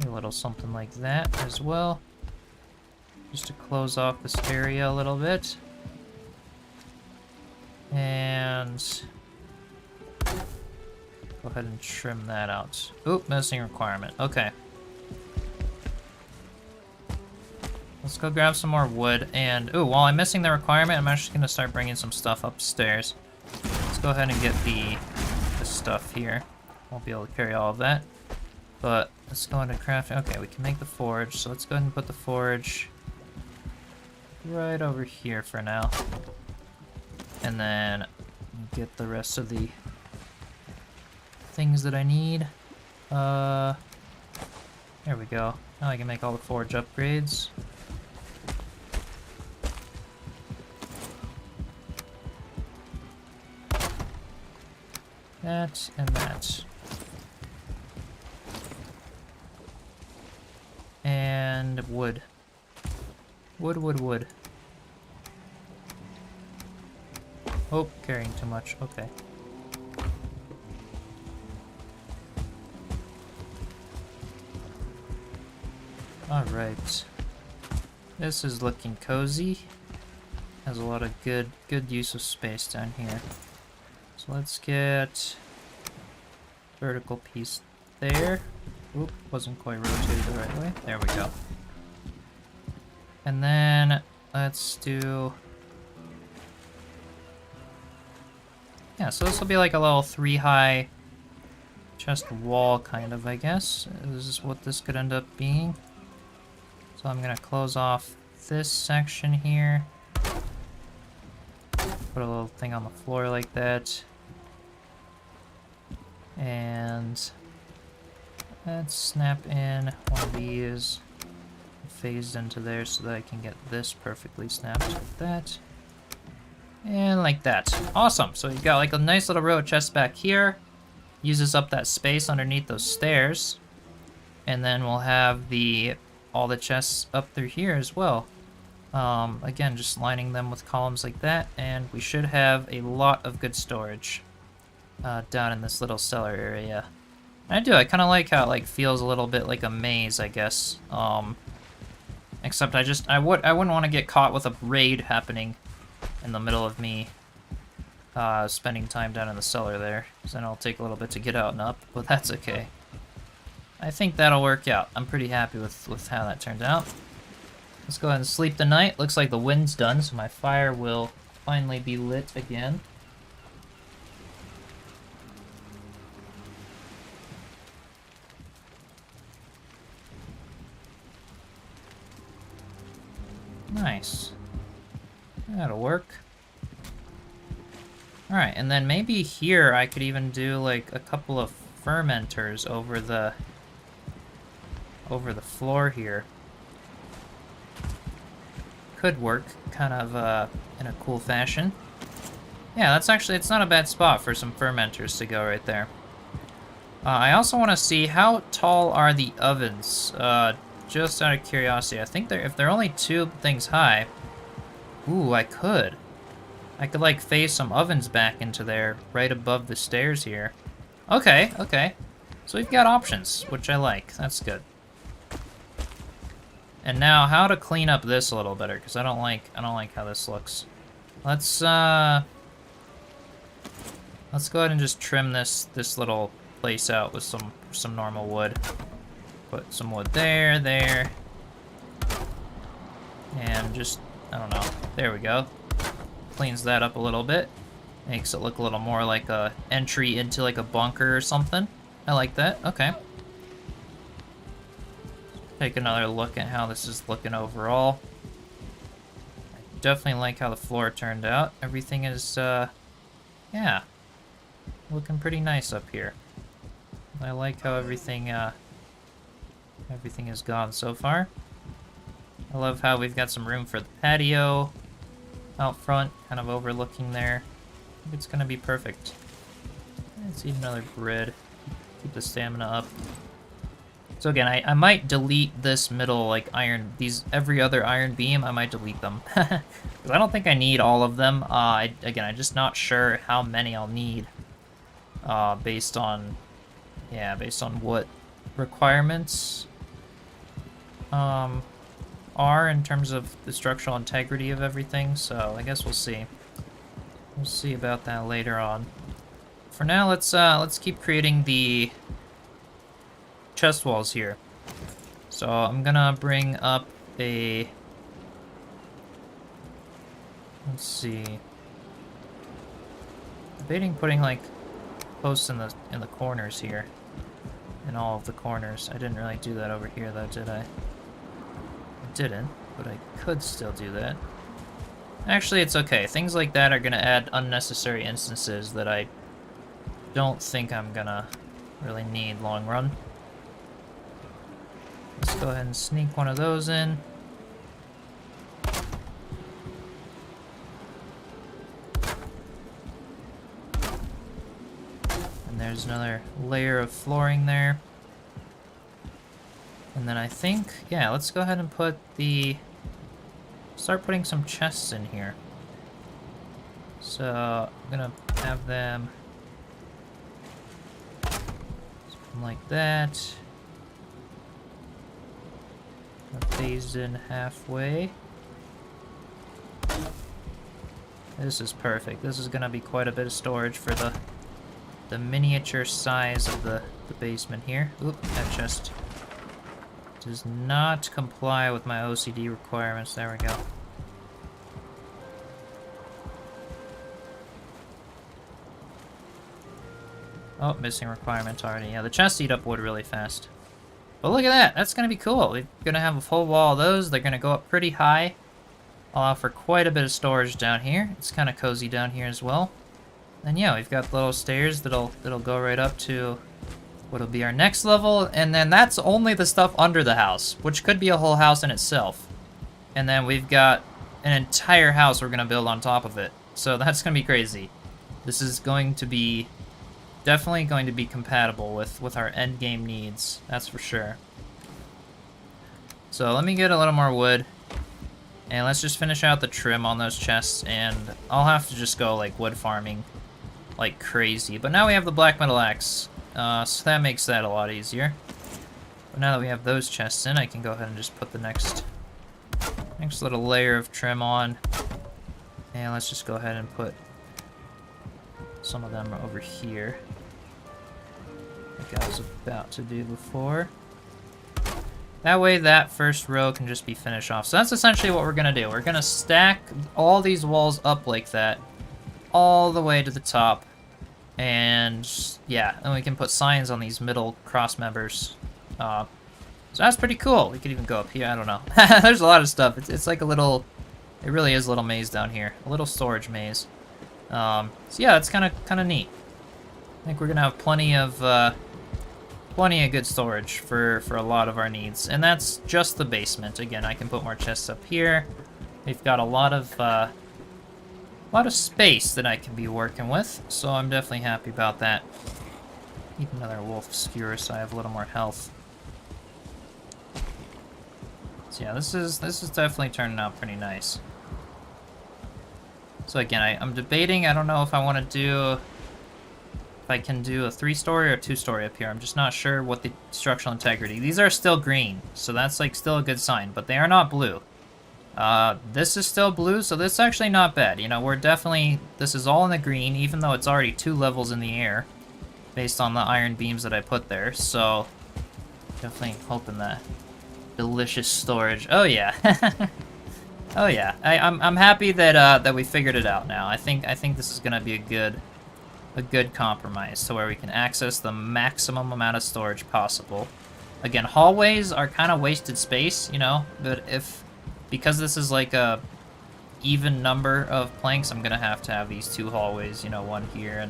a little something like that as well. Just to close off this area a little bit. And go ahead and trim that out. Oop, missing requirement. Okay. Let's go grab some more wood. And, ooh, while I'm missing the requirement, I'm actually going to start bringing some stuff upstairs. let's go ahead and get the stuff here. Won't be able to carry all of that. But let's go into crafting. Okay, we can make the forge. So let's go ahead and put the forge right over here for now. And then get the rest of the things that I need. There we go. Now I can make all the forge upgrades. That and that. And wood. Wood. Oh, carrying too much. Okay. Alright. This is looking cozy. Has a lot of good use of space down here. So let's get vertical piece there. Oop, wasn't quite rotated the right way. There we go. And then let's do... Yeah, so this will be like a little 3-high chest wall kind of, I guess. This is what this could end up being. So I'm gonna close off this section here. Put a little thing on the floor like that. And let's snap in one of these phased into there so that I can get this perfectly snapped like that. And like that. Awesome. So you've got like a nice little row of chests back here. Uses up that space underneath those stairs. And then we'll have all the chests up through here as well. Again, just lining them with columns like that, and we should have a lot of good storage down in this little cellar area. And I kind of like how it like feels a little bit like a maze, I guess. Except I wouldn't want to get caught with a raid happening in the middle of me spending time down in the cellar there, because then it'll take a little bit to get out and up, but that's okay. I think that'll work out. I'm pretty happy with how that turned out. Let's go ahead and sleep the night. Looks like the wind's done, so my fire will finally be lit again. Nice. That'll work. Alright, and then maybe here I could even do like a couple of fermenters over the floor here. Could work kind of in a cool fashion. Yeah, it's not a bad spot for some fermenters to go right there. I also want to see how tall are the ovens, just out of curiosity. I think if they're only 2 things high, ooh, I could like phase some ovens back into there right above the stairs here. Okay. So we've got options, which I like. That's good. And now, how to clean up this a little better, because I don't like how this looks. Let's go ahead and just trim this little place out with some normal wood. Put some wood there, and just, I don't know. There we go. Cleans that up a little bit. Makes it look a little more like a entry into like a bunker or something. I like that. Okay. Take another look at how this is looking overall. I definitely like how the floor turned out. Everything is, yeah, looking pretty nice up here. I like how everything has gone so far. I love how we've got some room for the patio out front, kind of overlooking there. I think it's gonna be perfect. Let's eat another bread. Keep the stamina up. So again, I might delete this middle, like, every other iron beam, I might delete them. Because I don't think I need all of them. Again, I'm just not sure how many I'll need. Based on what requirements are in terms of the structural integrity of everything. So I guess we'll see. We'll see about that later on. For now, let's keep creating the chest walls here. So I'm gonna bring up a, let's see, debating putting like posts in the corners here. In all of the corners. I didn't really do that over here though, did I? I didn't, but I could still do that. Actually, it's okay. Things like that are gonna add unnecessary instances that I don't think I'm gonna really need long run. Let's go ahead and sneak one of those in. And there's another layer of flooring there. And then I think, yeah, let's go ahead and start putting some chests in here. So, I'm gonna have them something like that. Phased in halfway. This is perfect. This is gonna be quite a bit of storage for the miniature size of the basement here. Oop, that chest does not comply with my OCD requirements. There we go. Oh, missing requirement already. Yeah, the chests eat up wood really fast. But look at that! That's gonna be cool. We're gonna have a full wall of those. They're gonna go up pretty high. I'll offer quite a bit of storage down here. It's kind of cozy down here as well. And yeah, we've got little stairs that'll go right up to what'll be our next level. And then that's only the stuff under the house, which could be a whole house in itself. And then we've got an entire house we're gonna build on top of it. So that's gonna be crazy. This is going to be definitely going to be compatible with our end game needs, that's for sure. So let me get a little more wood, and let's just finish out the trim on those chests, and I'll have to just go like wood farming like crazy. But now we have the black metal axe, so that makes that a lot easier. But now that we have those chests in, I can go ahead and just put the next little layer of trim on, and let's just go ahead and put some of them over here, like I was about to do before. That way that first row can just be finished off. So that's essentially what we're gonna do. We're gonna stack all these walls up like that, all the way to the top. And yeah, then we can put signs on these middle cross members. So that's pretty cool. We could even go up here, I don't know. There's a lot of stuff. It's like a little, it really is a little maze down here. A little storage maze. So yeah, it's kind of neat. I think we're gonna have plenty of good storage for a lot of our needs, and that's just the basement. Again, I can put more chests up here. We've got a lot of space that I can be working with, so I'm definitely happy about that. Need another wolf skewer so I have a little more health. So yeah, this is definitely turning out pretty nice. So again, I'm debating, I don't know if I want to do, if I can do a 3-story or a 2-story up here. I'm just not sure what the structural integrity. These are still green, so that's like still a good sign, but they are not blue. This is still blue, so this is actually not bad. You know, we're definitely, this is all in the green, even though it's already 2 levels in the air, based on the iron beams that I put there, so definitely hoping that delicious storage. Oh yeah. Oh yeah, I'm happy that that we figured it out now. I think this is gonna be a good compromise to where we can access the maximum amount of storage possible. Again, hallways are kind of wasted space, you know, but because this is like a even number of planks, I'm gonna have to have these 2 hallways, you know, one here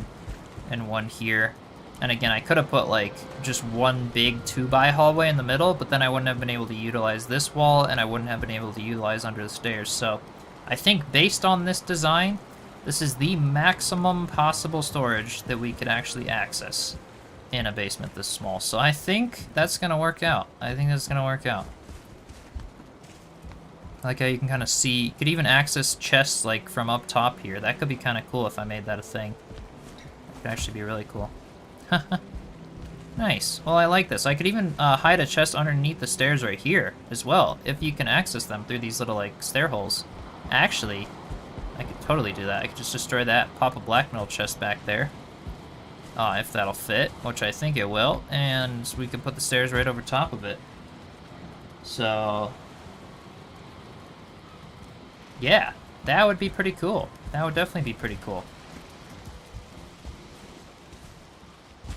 and one here. And again, I could have put like just one big 2x hallway in the middle, but then I wouldn't have been able to utilize this wall, and I wouldn't have been able to utilize under the stairs. So I think based on this design, this is the maximum possible storage that we could actually access in a basement this small. So I think that's gonna work out. I think that's gonna work out. I like how you can kind of see, you could even access chests like from up top here. That could be kind of cool if I made that a thing. It could actually be really cool. Nice. Well, I like this. I could even hide a chest underneath the stairs right here as well, if you can access them through these little like stair holes. Actually, I could totally do that. I could just destroy that, pop a black metal chest back there, if that'll fit, which I think it will, and we could put the stairs right over top of it. So yeah, that would be pretty cool. That would definitely be pretty cool.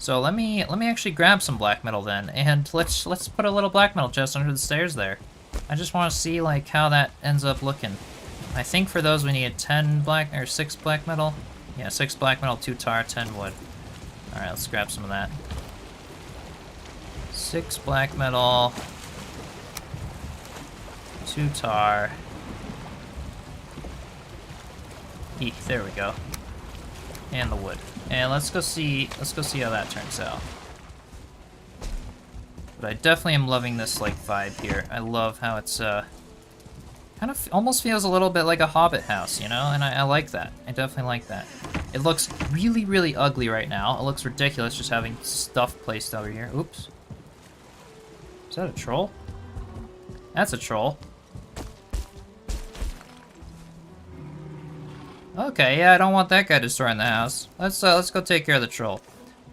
So let me actually grab some black metal then, and let's put a little black metal chest under the stairs there. I just want to see like how that ends up looking. I think for those we need 10 black or 6 black metal. Yeah, 6 black metal, 2 tar, 10 wood. All right, let's grab some of that. 6 black metal, 2 tar. Eek, there we go. And the wood. And let's go see how that turns out. But I definitely am loving this like vibe here. I love how it's kind of almost feels a little bit like a Hobbit house, you know? And I like that. I definitely like that. It looks really, really ugly right now. It looks ridiculous just having stuff placed over here. Oops. Is that a troll? That's a troll. Okay, yeah, I don't want that guy destroying the house. Let's go take care of the troll.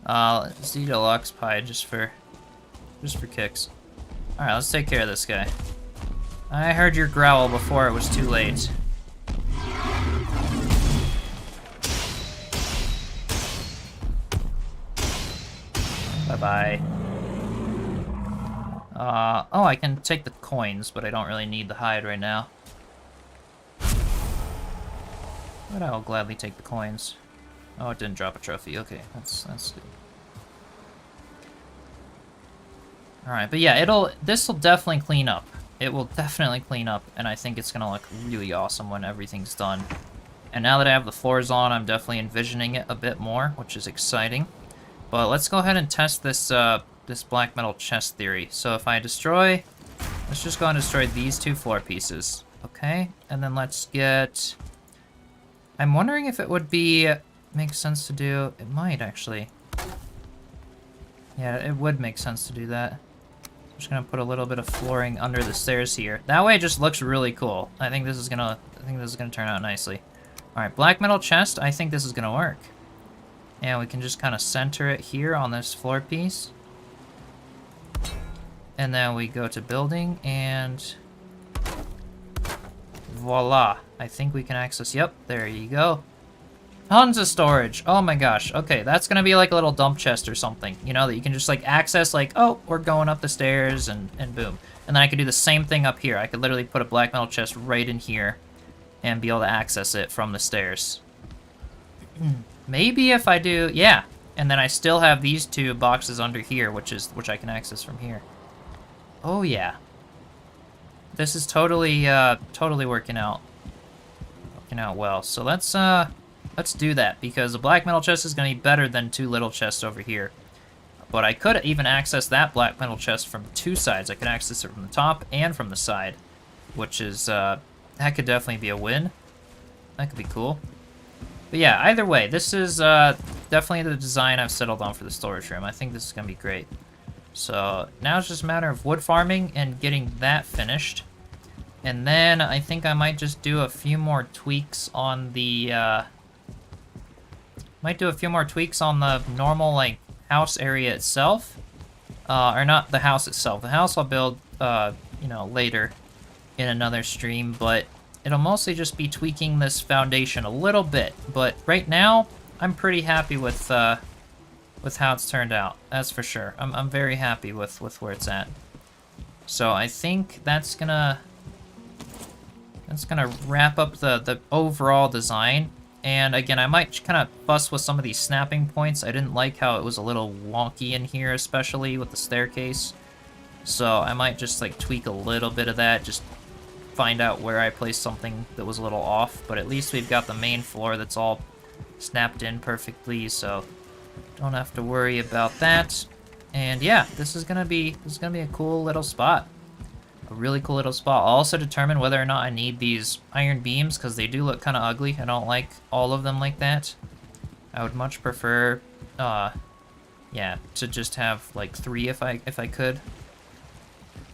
Let's eat a lox pie just for kicks. All right, let's take care of this guy. I heard your growl before it was too late. Bye-bye. Oh, I can take the coins, but I don't really need the hide right now. But I will gladly take the coins. Oh, it didn't drop a trophy. Okay, that's good. Alright, but yeah, this'll definitely clean up. It will definitely clean up, and I think it's gonna look really awesome when everything's done. And now that I have the floors on, I'm definitely envisioning it a bit more, which is exciting. But let's go ahead and test this this black metal chest theory. So if I destroy, let's just go and destroy these 2 floor pieces. Okay, and then let's get... I'm wondering if it would make sense to do... It might, actually. Yeah, it would make sense to do that. I'm just gonna put a little bit of flooring under the stairs here. That way it just looks really cool. I think this is gonna turn out nicely. Alright, black metal chest, I think this is gonna work. And we can just kind of center it here on this floor piece. And then we go to building, and... voila. I think we can access... Yep, there you go. Tons of storage. Oh my gosh. Okay, that's gonna be like a little dump chest or something, you know, that you can just like access like, oh, we're going up the stairs, and boom. And then I could do the same thing up here. I could literally put a black metal chest right in here and be able to access it from the stairs. Maybe if I do... Yeah. And then I still have these 2 boxes under here, which I can access from here. Oh yeah. This is totally working out well. So let's do that, because a black metal chest is going to be better than 2 little chests over here. But I could even access that black metal chest from 2 sides. I could access it from the top and from the side, which is that could definitely be a win. That could be cool. But yeah, either way, this is definitely the design I've settled on for the storage room. I think this is going to be great. So now it's just a matter of wood farming and getting that finished. And then I think I might just do a few more tweaks on the... normal, like, house area itself. Or not the house itself. The house I'll build, you know, later in another stream, but it'll mostly just be tweaking this foundation a little bit. But right now, I'm pretty happy with how it's turned out. That's for sure. I'm very happy with where it's at. So I think that's gonna wrap up the overall design. And again, I might kind of fuss with some of these snapping points. I didn't like how it was a little wonky in here, especially with the staircase. So I might just like tweak a little bit of that, just find out where I placed something that was a little off. But at least we've got the main floor that's all snapped in perfectly, so don't have to worry about that. And yeah, this is gonna be a cool little spot. A really cool little spot. I'll also determine whether or not I need these iron beams, because they do look kind of ugly. I don't like all of them like that. I would much prefer, yeah, to just have like 3 if I could.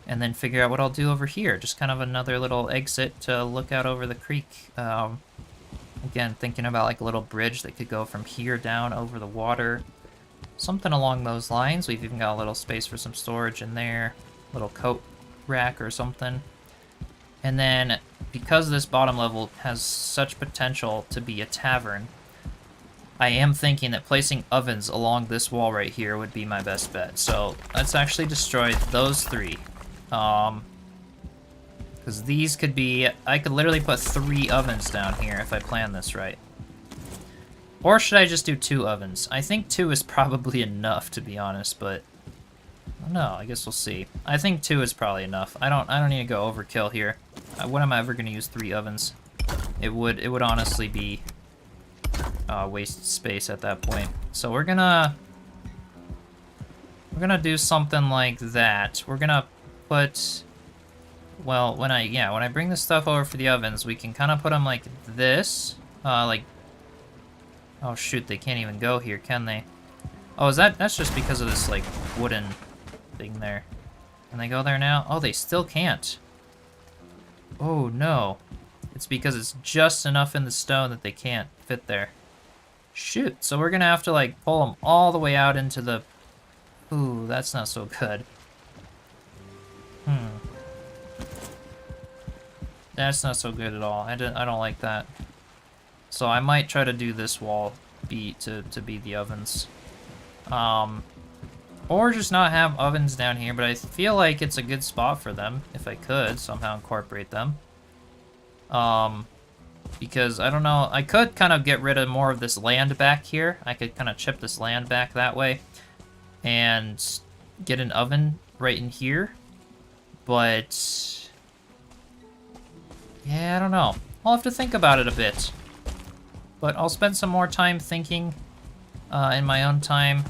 And then figure out what I'll do over here. Just kind of another little exit to look out over the creek. Again, thinking about like a little bridge that could go from here down over the water. Something along those lines. We've even got a little space for some storage in there. Little coat rack or something. And then, because this bottom level has such potential to be a tavern, I am thinking that placing ovens along this wall right here would be my best bet. So let's actually destroy those 3. Because these could be... I could literally put 3 ovens down here if I plan this right. Or should I just do 2 ovens? I think 2 is probably enough, to be honest, but... No, I guess we'll see. I think 2 is probably enough. I don't need to go overkill here. When am I ever going to use 3 ovens? It would honestly be waste space at that point. So we're gonna do something like that. We're gonna put, well, when I bring this stuff over for the ovens, we can kind of put them like this. Like, oh shoot, they can't even go here, can they? Oh, that's just because of this like wooden thing there. Can they go there now? Oh, they still can't. Oh no. It's because it's just enough in the stone that they can't fit there. Shoot, so we're gonna have to like pull them all the way out into the... Ooh, that's not so good. That's not so good at all. I don't like that. So I might try to do this wall to be the ovens. Or just not have ovens down here, but I feel like it's a good spot for them if I could somehow incorporate them. Because, I don't know, I could kind of get rid of more of this land back here. I could kind of chip this land back that way and get an oven right in here. But, yeah, I don't know. I'll have to think about it a bit. But I'll spend some more time thinking in my own time.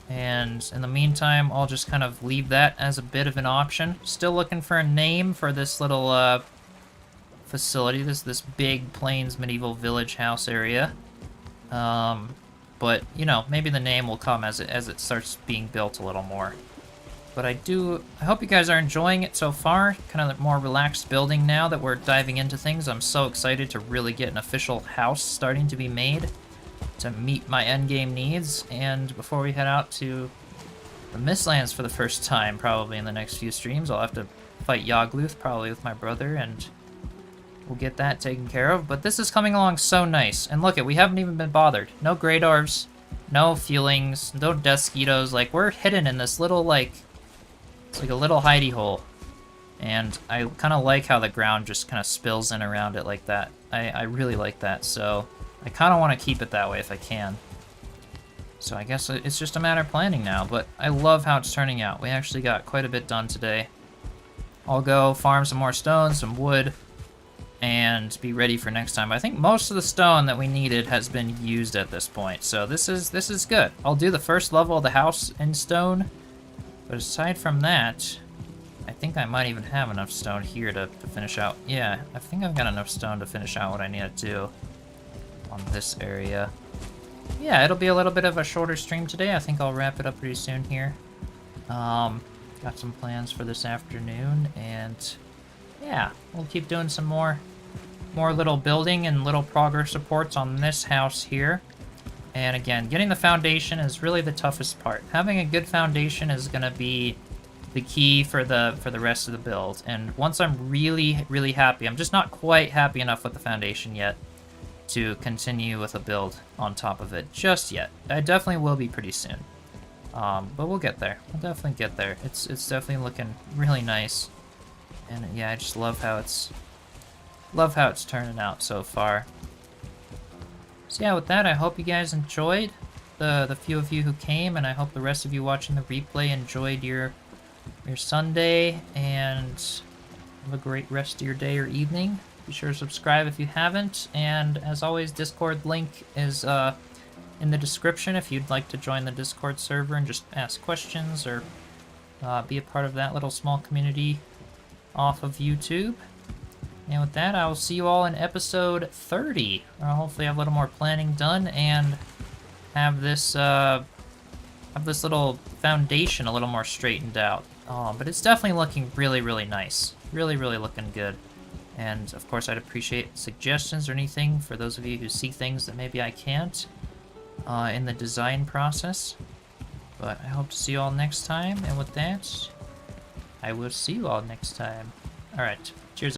And in the meantime, I'll just kind of leave that as a bit of an option. Still looking for a name for this little facility, this big Plains medieval village house area. But you know, maybe the name will come as it starts being built a little more. But I hope you guys are enjoying it so far. Kind of more relaxed building now that we're diving into things. I'm so excited to really get an official house starting to be made to meet my endgame needs. And before we head out to the Mistlands for the first time, probably in the next few streams, I'll have to fight Yagluth, probably with my brother, and we'll get that taken care of. But this is coming along so nice. And look, we haven't even been bothered. No Grey Dwarves, no Feelings, no Deathsquitos. Like, we're hidden in this little, like, it's like a little hidey hole. And I kind of like how the ground just kind of spills in around it like that. I really like that, so I kind of want to keep it that way if I can. So I guess it's just a matter of planning now, but I love how it's turning out. We actually got quite a bit done today. I'll go farm some more stone, some wood, and be ready for next time. I think most of the stone that we needed has been used at this point, so this is good. I'll do the first level of the house in stone, but aside from that, I think I might even have enough stone here to finish out. Yeah, I think I've got enough stone to finish out what I need to do on this area. Yeah, it'll be a little bit of a shorter stream today. I think I'll wrap it up pretty soon here. Got some plans for this afternoon, and yeah, we'll keep doing some more little building and little progress reports on this house here. And again, getting the foundation is really the toughest part. Having a good foundation is going to be the key for the rest of the build. And once I'm really, really happy, I'm just not quite happy enough with the foundation yet to continue with a build on top of it just yet. I definitely will be pretty soon. But we'll get there. We'll definitely get there. It's definitely looking really nice. And yeah, I just love how it's turning out so far. So yeah, with that, I hope you guys enjoyed, the few of you who came, and I hope the rest of you watching the replay enjoyed your Sunday, and have a great rest of your day or evening. Be sure to subscribe if you haven't, and as always, Discord link is in the description if you'd like to join the Discord server and just ask questions or be a part of that little small community off of YouTube. And with that, I will see you all in episode 30, where I'll hopefully have a little more planning done and have this little foundation a little more straightened out. But it's definitely looking really, really nice. Really, really looking good. And of course, I'd appreciate suggestions or anything for those of you who see things that maybe I can't in the design process. But I hope to see you all next time. And with that, I will see you all next time. Alright, cheers.